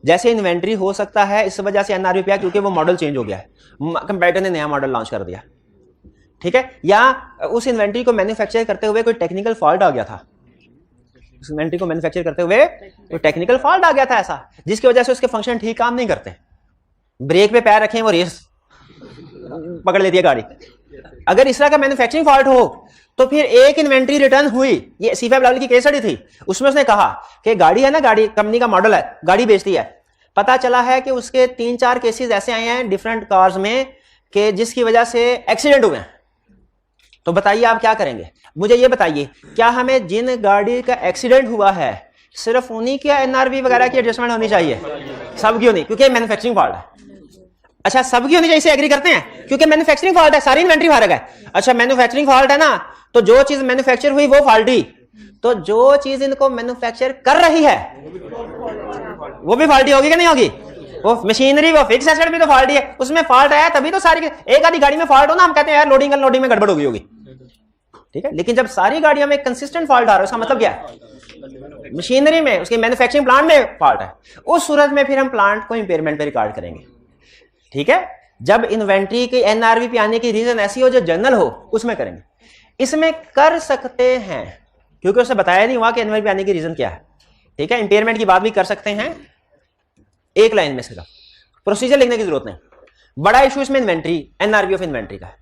जैसे इन्वेंट्री हो सकता है इस वजह से एनआरवी पे क्योंकि वो मॉडल चेंज हो गया है, कंपैरेटर ने नया मॉडल लॉन्च कर दिया, ठीक है, या उस इन्वेंट्री को मैन्युफैक्चर करते हुए कोई टेक्निकल फॉल्ट आ गया था, उस इन्वेंट्री को मैन्युफैक्चर करते हुए कोई टेक्निकल फॉल्ट आ गया था ऐसा जिसकी वजह से उसके फंक्शन ठीक काम नहीं करते, ब्रेक पे पैर रखें वो रेस पकड़ लेती है गाड़ी। अगर इस तरह का मैन्युफैक्चरिंग फॉल्ट हो तो फिर एक इन्वेंट्री रिटर्न हुई, ये C5 लेवल की केस स्टडी थी, उसमें उसने कहा कि गाड़ी है ना, गाड़ी कंपनी का मॉडल है, गाड़ी बेचती है, पता चला है कि उसके 3-4 केसेस ऐसे आए हैं डिफरेंट कार्स में कि जिसकी वजह से एक्सीडेंट हुए हैं। तो बताइए आप क्या करेंगे? मुझे ये बताइए, क्या हमें जिन गाड़ी का एक्सीडेंट हुआ है सिर्फ उन्हीं की एनआरवी वगैरह की एडजस्टमेंट होनी चाहिए? सबकी होनी, क्योंकि मैन्युफैक्चरिंग फॉल्ट है। अच्छा सबकी होनी चाहिए, इसे एग्री करते हैं क्योंकि मैन्युफैक्चरिंग फॉल्ट है, सारी इन्वेंट्री फर्क है। अच्छा मैन्युफैक्चरिंग फॉल्ट है ना, तो जो चीज मैन्युफैक्चर हुई वो फॉल्टी, तो जो चीज इनको मैन्युफैक्चर कर रही है वो भी फॉल्टी होगी कि नहीं होगी? वो मशीनरी, वो फिक्स एसेट भी तो फॉल्टी है, उसमें फॉल्ट आया तभी तो सारी, एक आधी गाड़ी में फॉल्ट हो ना हम कहते हैं यार लोडिंग अनलोडिंग में गड़बड़ होगी, ठीक है, लेकिन जब सारी गाड़ियों में कंसिस्टेंट फॉल्ट आ रहा है उसका मतलब क्या है? मशीनरी में, उसके मैन्युफैक्चरिंग प्लांट में फॉल्ट है, उस सूरत में फिर हम प्लांट को इंपेयरमेंट पे रिकॉर्ड करेंगे, ठीक है। जब इन्वेंट्री की एनआरवी पे आने की रीजन ऐसी हो जो जनरल हो उसमें करेंगे। इसमें कर सकते हैं क्योंकि उसे बताया नहीं हुआ कि एनआरवी पे आने की रीजन क्या है, ठीक है। इंपेयरमेंट की बात भी कर सकते हैं एक लाइन में, सिर्फ प्रोसीजर लिखने की जरूरत नहीं। बड़ा इशू इसमें इन्वेंट्री, एनआरवी ऑफ इन्वेंट्री का है।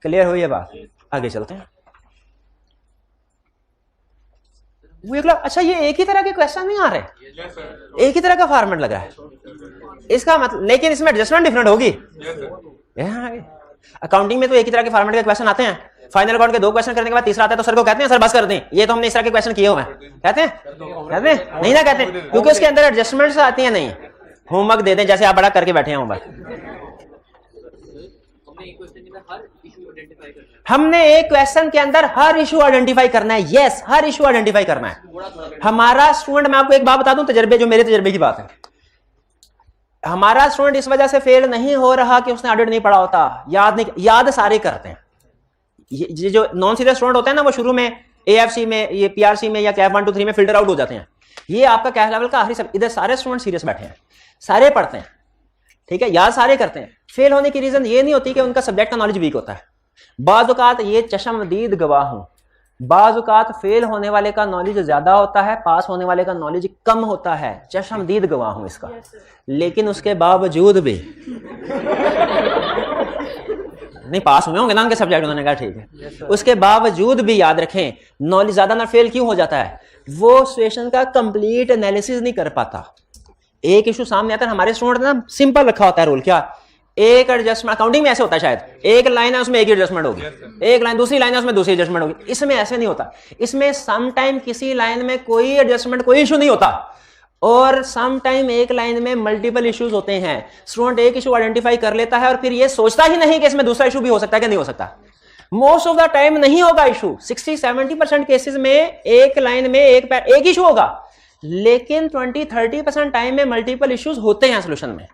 क्लियर हुई है बात? आगे चलते हैं। अच्छा ये एक ही तरह के क्वेश्चन नहीं आ रहे, एक ही तरह का फॉर्मेट लग रहा है इसका मतलब, लेकिन इसमें एडजस्टमेंट डिफरेंट होगी। अकाउंटिंग में तो एक ही तरह के फॉर्मेट के क्वेश्चन आते हैं, फाइनल अकाउंट के 2 क्वेश्चन करने के बाद तीसरा आता है तो सर को कहते हैं सर बस कर दें, ये तो हमने इस तरह के क्वेश्चन किए हुए हैं, कहते हैं नहीं ना, कहते हैं क्योंकि उसके अंदर एडजस्टमेंट्स आती हैं। नहीं, होमवर्क दे दें जैसे आप बड़ा करके बैठे हैं होमवर्क। हमने एक क्वेश्चन के अंदर हर इशू आइडेंटिफाई करना है। यस, हर इशू आइडेंटिफाई करना है। हमारा स्टूडेंट, मैं आपको एक बात बता दूं, तजर्बे, जो मेरे तजर्बे की बात है, हमारा स्टूडेंट इस वजह से फेल नहीं हो रहा कि उसने ऑडिट नहीं पढ़ा होता, याद सारे करते हैं। ये जो नॉन सीरियस स्टूडेंट होते हैं ना, वो शुरू में AFC में, ये PRC में या कैप 1 2 3 में फिल्टर आउट हो जाते हैं, ये आपका क्या लेवल का आखिरी सब। इधर सारे स्टूडेंट सीरियस बैठे हैं, सारे पढ़ते हैं, ठीक है, याद सारे करते हैं। फेल होने की रीजन ये नहीं होती कि उनका सब्जेक्ट का नॉलेज वीक होता है। बाज़ औक़ात ये चशमदीद गवाह हूं, बाज़ औक़ात फेल होने वाले का नॉलेज ज्यादा होता है, पास होने वाले का नॉलेज कम होता है, चशमदीद गवाह हूं इसका। लेकिन उसके बावजूद भी नहीं पास हुए होंगे ना उनके सब्जेक्ट, उन्होंने कहा ठीक है, उसके बावजूद भी याद रखें नॉलेज ज्यादा ना फेल क्यों हो जाता है, वो सिचुएशन का कंप्लीट एनालिसिस नहीं कर पाता। एक इशू सामने आता है, हमारे स्टूडेंट ना सिंपल रखा होता है रूल, क्या, एक एडजस्टमेंट, अकाउंटिंग में ऐसे होता है शायद, एक लाइन है उसमें एक ही एडजस्टमेंट होगी, एक लाइन दूसरी लाइन है उसमें दूसरी एडजस्टमेंट होगी। इसमें ऐसे नहीं होता, इसमें सम टाइम किसी लाइन में कोई एडजस्टमेंट कोई इशू नहीं होता, और सम टाइम एक लाइन में मल्टीपल इश्यूज होते हैं। स्टूडेंट एक इशू आइडेंटिफाई कर लेता है और फिर ये सोचता ही नहीं कि इसमें दूसरा इशू भी हो सकता है कि नहीं हो सकता। मोस्ट ऑफ द टाइम नहीं होगा इशू, 60-70% केसेस में एक लाइन में एक इशू होगा, लेकिन 20-30% टाइम में मल्टीपल इश्यूज होते हैं सोल्यूशन में।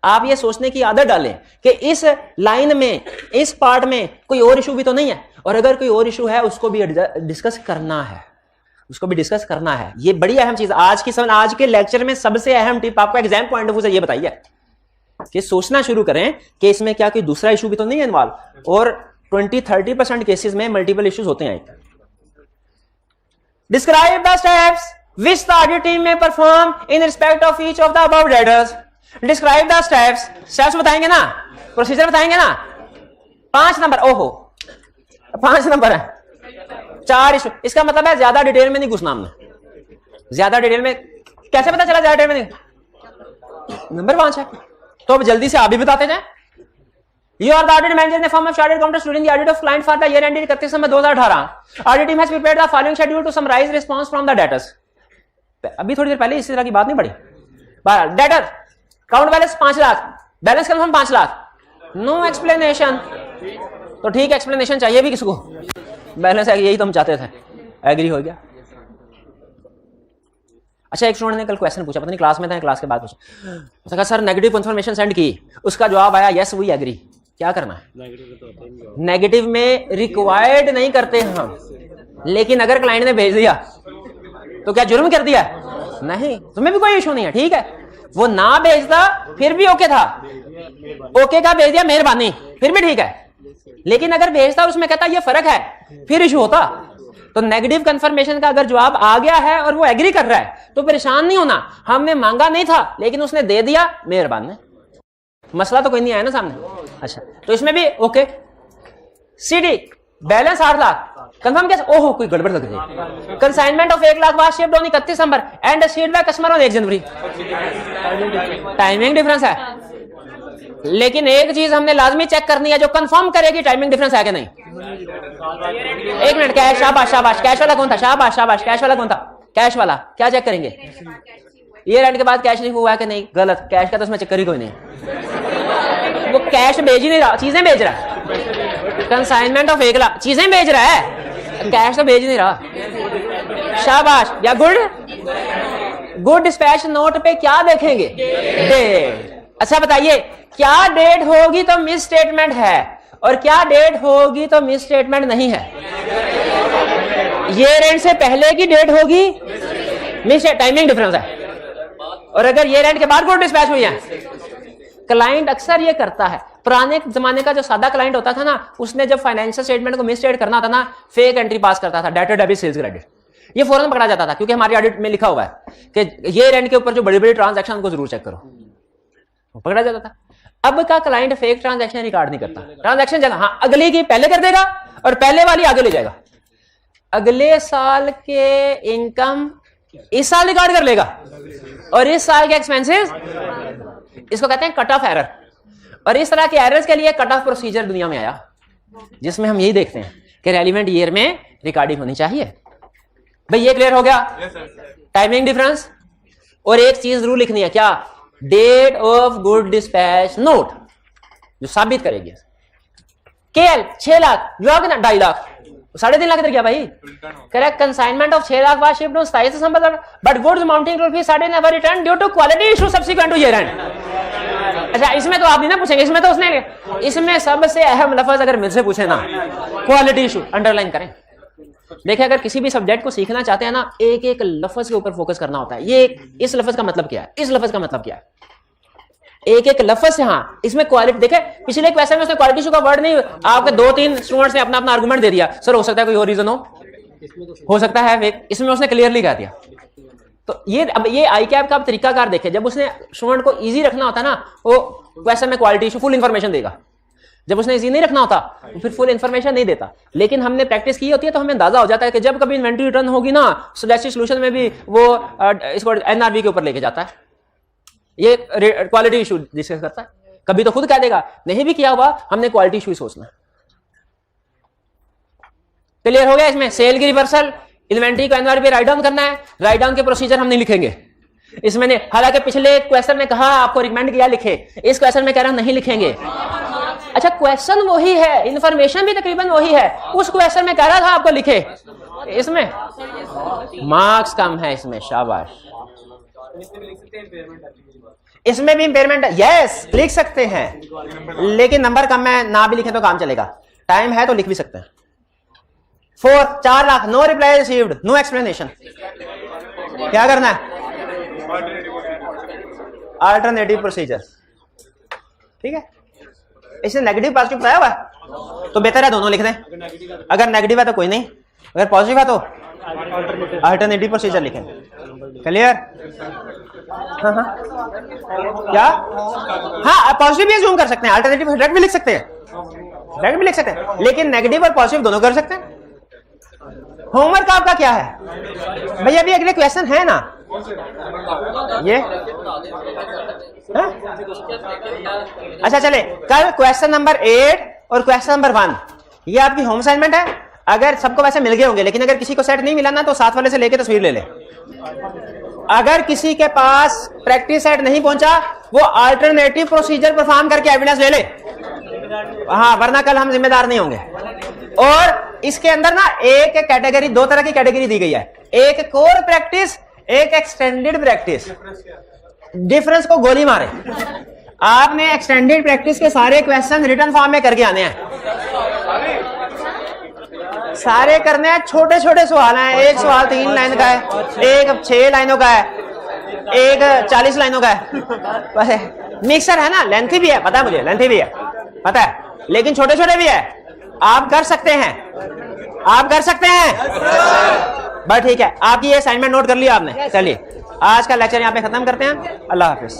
आप ये सोचने की आदत डालें कि इस लाइन में, इस पार्ट में कोई और इशू भी तो नहीं है, और अगर कोई और इशू है उसको भी डिस्कस करना है, उसको भी डिस्कस करना है। ये बड़ी अहम चीज आज के लेक्चर में सबसे अहम टिप आपको एग्जाम पॉइंट ऑफ व्यू से ये बताइए कि सोचना शुरू करें कि इसमें क्या कोई दूसरा इशू भी तो नहीं है इन्वॉल्व, और 20-30% केसेस में मल्टीपल इश्यूज होते हैं। Describe the steps which the audit team may perform in respect of each of the above debtors. Describe the steps बताएंगे ना, प्रोसीजर बताएंगे ना। 5 नंबर, ओहो 5 नंबर है, 4 इशू। इसका मतलब है ज्यादा डिटेल में नहीं घुसना हमने, ज्यादा डिटेल में कैसे पता चला ज्यादा डिटेल में नहीं, नंबर 5 है तो अब जल्दी से आप भी बताते जाए। You are the audit manager in the firm of chartered accountants during the audit of client for the year ended 31 December 2018. Audit team has prepared the following schedule to summarize response from the debtors. अभी थोड़ी देर पहले इसी तरह की बात नहीं पड़ी। Debtor count balance 5 lakh, balance confirm 5 lakh, no explanation. तो ठीक है, एक्सप्लेनेशन चाहिए भी किसको, बैलेंस है यही तो हम चाहते थे, एग्री हो गया। अच्छा, एक स्टूडेंट ने कल क्वेश्चन पूछा, पता नहीं क्लास में था, क्लास के बाद पूछा, सर नेगेटिव कंफर्मेशन सेंड की, उसका जवाब आया यस वी एग्री। क्या करना है, नेगेटिव में रिक्वायर्ड नहीं करते हम, लेकिन अगर क्लाइंट ने भेज दिया तो क्या जुर्म कर दिया, नहीं, तुम्हें भी कोई इशू नहीं है, ठीक है। वो ना भेजता फिर भी ओके था, ओके का भेज दिया मेहरबानी, फिर भी ठीक है, लेकिन अगर भेजता उसमें कहता ये फर्क है, फिर इशू होता। तो नेगेटिव कंफर्मेशन का अगर जवाब आ गया है और वो एग्री कर रहा है तो परेशान नहीं होना, हमने मांगा नहीं था लेकिन उसने दे दिया, मेहरबान, मसला तो कोई नहीं आया ना सामने। अच्छा, तो इसमें भी okay. CD balance 8 lakh, confirm कैसे, ओहो कोई गड़बड़ लग रही। Consignment of 1 lakh was shift on 31 December and sheet by customer on 1 January. Timing difference है, लेकिन एक चीज हमने लाजमी चेक करनी है जो कंफर्म करेगी टाइमिंग डिफरेंस है कि नहीं। 1 मिनट, कैश, शाबाश शाबाश, कैश वाला कौन था, शाबाश शाबाश, कैश वाला कौन था, कैश वाला। क्या चेक करेंगे, ये एंड के बाद कैश नहीं हुआ कि नहीं, गलत, कैश का तो उसमें चक्कर ही कोई नहीं, वो कैश भेज ही नहीं रहा, चीजें भेज रहा है। कंसाइनमेंट ऑफ 1 लाख, चीजें भेज रहा है, कैश तो भेज नहीं रहा, शाबाश या गुड डिस्पैच नोट पे क्या देखेंगे, डेट। अच्छा बताइए, क्या डेट होगी तो मिस स्टेटमेंट है और क्या डेट होगी तो मिस स्टेटमेंट नहीं है। ये रेंट से पहले की डेट होगी मिस, टाइमिंग डिफरेंस है, और अगर ये रेंट के बाद गुड डिस्पैच हुई है। क्लाइंट अक्सर ये करता है, पुराने जमाने का जो सादा क्लाइंट होता था ना, उसने जब फाइनेंशियल स्टेटमेंट को मिसस्टेट करना था ना, फेक एंट्री पास करता था, डेबिट डेबिट सेल्स क्रेडिट, ये फौरन पकड़ा जाता था, क्योंकि हमारी ऑडिट में लिखा हुआ है कि ये रेंट के ऊपर जो बड़ी बड़ी ट्रांजैक्शन को जरूर चेक करो, पकड़ा जाता था। अब का क्लाइंट फेक ट्रांजैक्शन रिकॉर्ड नहीं करता, ट्रांजैक्शन जगह हाँ अगली की पहले कर देगा और पहले वाली आगे ले जाएगा, अगले साल के इनकम इस साल रिकॉर्ड कर लेगा और इस साल के एक्सपेंसेस, इसको कहते हैं कट ऑफ एरर। और इस तरह के एरर्स के लिए कट ऑफ प्रोसीजर दुनिया में आया, जिसमें हम यही देखते हैं कि रेलिवेंट ईयर में रिकॉर्डिंग होनी चाहिए। भाई ये क्लियर हो गया, टाइमिंग डिफरेंस। और एक चीज जरूर लिखनी है, क्या, date of good dispatch note, जो साबित करेगी। केएल 6 लाख, जवाब कितना, 2.5 लाख, 3.5 लाख इधर गया भाई, correct. Consignment of 6 lakh was shift on 27 December but goods amounting to rupees 7.5 never return due to quality issue subsequent to year end. अच्छा, इसमें तो आप नहीं ना पूछेंगे, इसमें तो उसने, इसमें सबसे अहम लफ्ज अगर मुझसे पूछे ना, क्वालिटी इशू, अंडरलाइन करें। देखिए, अगर किसी भी सब्जेक्ट को सीखना चाहते हैं ना, एक एक लफ्ज के ऊपर फोकस करना होता है। ये इस लफ्ज का मतलब क्या है, इस लफ्ज का मतलब क्या है, एक एक लफ्ज से। हाँ, इसमें क्वालिटी देखे, पिछले क्वेश्चन में उसने क्वालिटी इशू का वर्ड नहीं, आपके 2-3 स्टूडेंट्स ने अपना अपना आर्गुमेंट दे दिया, सर हो सकता है कोई और रीजन हो सकता है फेक, इसमें उसने क्लियरली कह दिया। तो ये अब ये आई कैप का तरीकाकार देखे, जब उसने स्टूडेंट को इजी रखना होता है ना, वो क्वेश्चन में क्वालिटी इशू फुल इंफॉर्मेशन देगा। जब उसने इजी नहीं रखना होता तो फिर फुल इंफॉर्मेशन नहीं देता। लेकिन हमने प्रैक्टिस की होती है तो हमें अंदाजा हो जाता है कि जब कभी इन्वेंटरी रिटर्न होगी ना, सजेस्टेड सॉल्यूशन में भी वो इसको एनआरबी के ऊपर लेके जाता है, ये क्वालिटी इशू डिस्कस करता है। कभी तो खुद कह देगा, नहीं भी किया हुआ हमने क्वालिटी इशू सोचना। क्लियर हो गया? इसमें सेल की रिवर्सल, इन्वेंटरी को एनआरबी राइट डाउन करना है, राइट डाउन के प्रोसीजर हम नहीं लिखेंगे इसमें नहीं। हालांकि पिछले क्वेश्चन में कहा आपको रिकमेंड किया लिखे, इस क्वेश्चन में कह रहा नहीं लिखेंगे। अच्छा, क्वेश्चन वही है, इंफॉर्मेशन भी तकरीबन वही है, उस क्वेश्चन में कह रहा था आपको लिखे, इसमें मार्क्स कम है इसमें, शाबाश। इसमें भी इंपेयरमेंट है, यस लिख सकते हैं, लेकिन नंबर कम है, ना भी लिखे तो काम चलेगा, टाइम है तो लिख भी सकते हैं। 4 lakh, no reply received, no explanation. क्या करना है? अल्टरनेटिव प्रोसीजर, ठीक है। इसने नेगेटिव पॉजिटिव बताया हुआ है तो बेहतर है दोनों लिख दें। अगर नेगेटिव है तो कोई नहीं, अगर पॉजिटिव है तो अल्टरनेटिव प्रोसीजर लिखें। क्लियर? हाँ हाँ, क्या? हाँ, पॉजिटिव भी अज्यूम कर सकते हैं, अल्टरनेटिव डायरेक्ट भी लिख सकते हैं, डायरेक्ट भी लिख सकते हैं, लेकिन नेगेटिव और पॉजिटिव दोनों कर सकते हैं। होमवर्क आपका क्या है भैया? अभी अगले क्वेश्चन है ना ये, अच्छा चले, कल क्वेश्चन नंबर 8 और क्वेश्चन नंबर 1 ये आपकी होम असाइनमेंट है। अगर सबको वैसे मिल गए होंगे, लेकिन अगर किसी को सेट नहीं मिला ना तो साथ वाले से लेके तस्वीर ले ले। अगर किसी के पास प्रैक्टिस सेट नहीं पहुंचा, वो अल्टरनेटिव प्रोसीजर परफॉर्म करके एविडेंस ले ले, हाँ, वरना कल हम जिम्मेदार नहीं होंगे। और इसके अंदर ना एक कैटेगरी, 2 तरह की कैटेगरी दी गई है, एक कोर प्रैक्टिस, एक एक्सटेंडेड प्रैक्टिस। डिफरेंस को गोली मारे, आपने एक्सटेंडेड प्रैक्टिस के सारे क्वेश्चन रिटन फॉर्म में करके आने हैं, सारे करने हैं। छोटे छोटे सवाल हैं, एक सवाल 3 लाइन का है, एक 6 लाइनों का है, एक 40 लाइनों का है। मिक्सर है ना, लेंथी भी है, पता है मुझे, लेंथी भी है पता है, लेकिन छोटे छोटे भी है। आप कर सकते हैं, आप कर सकते हैं, बस ठीक है। आपकी ये असाइनमेंट नोट कर लिया आपने। चलिए आज का लेक्चर यहाँ पे खत्म करते हैं। अल्लाह हाफिज।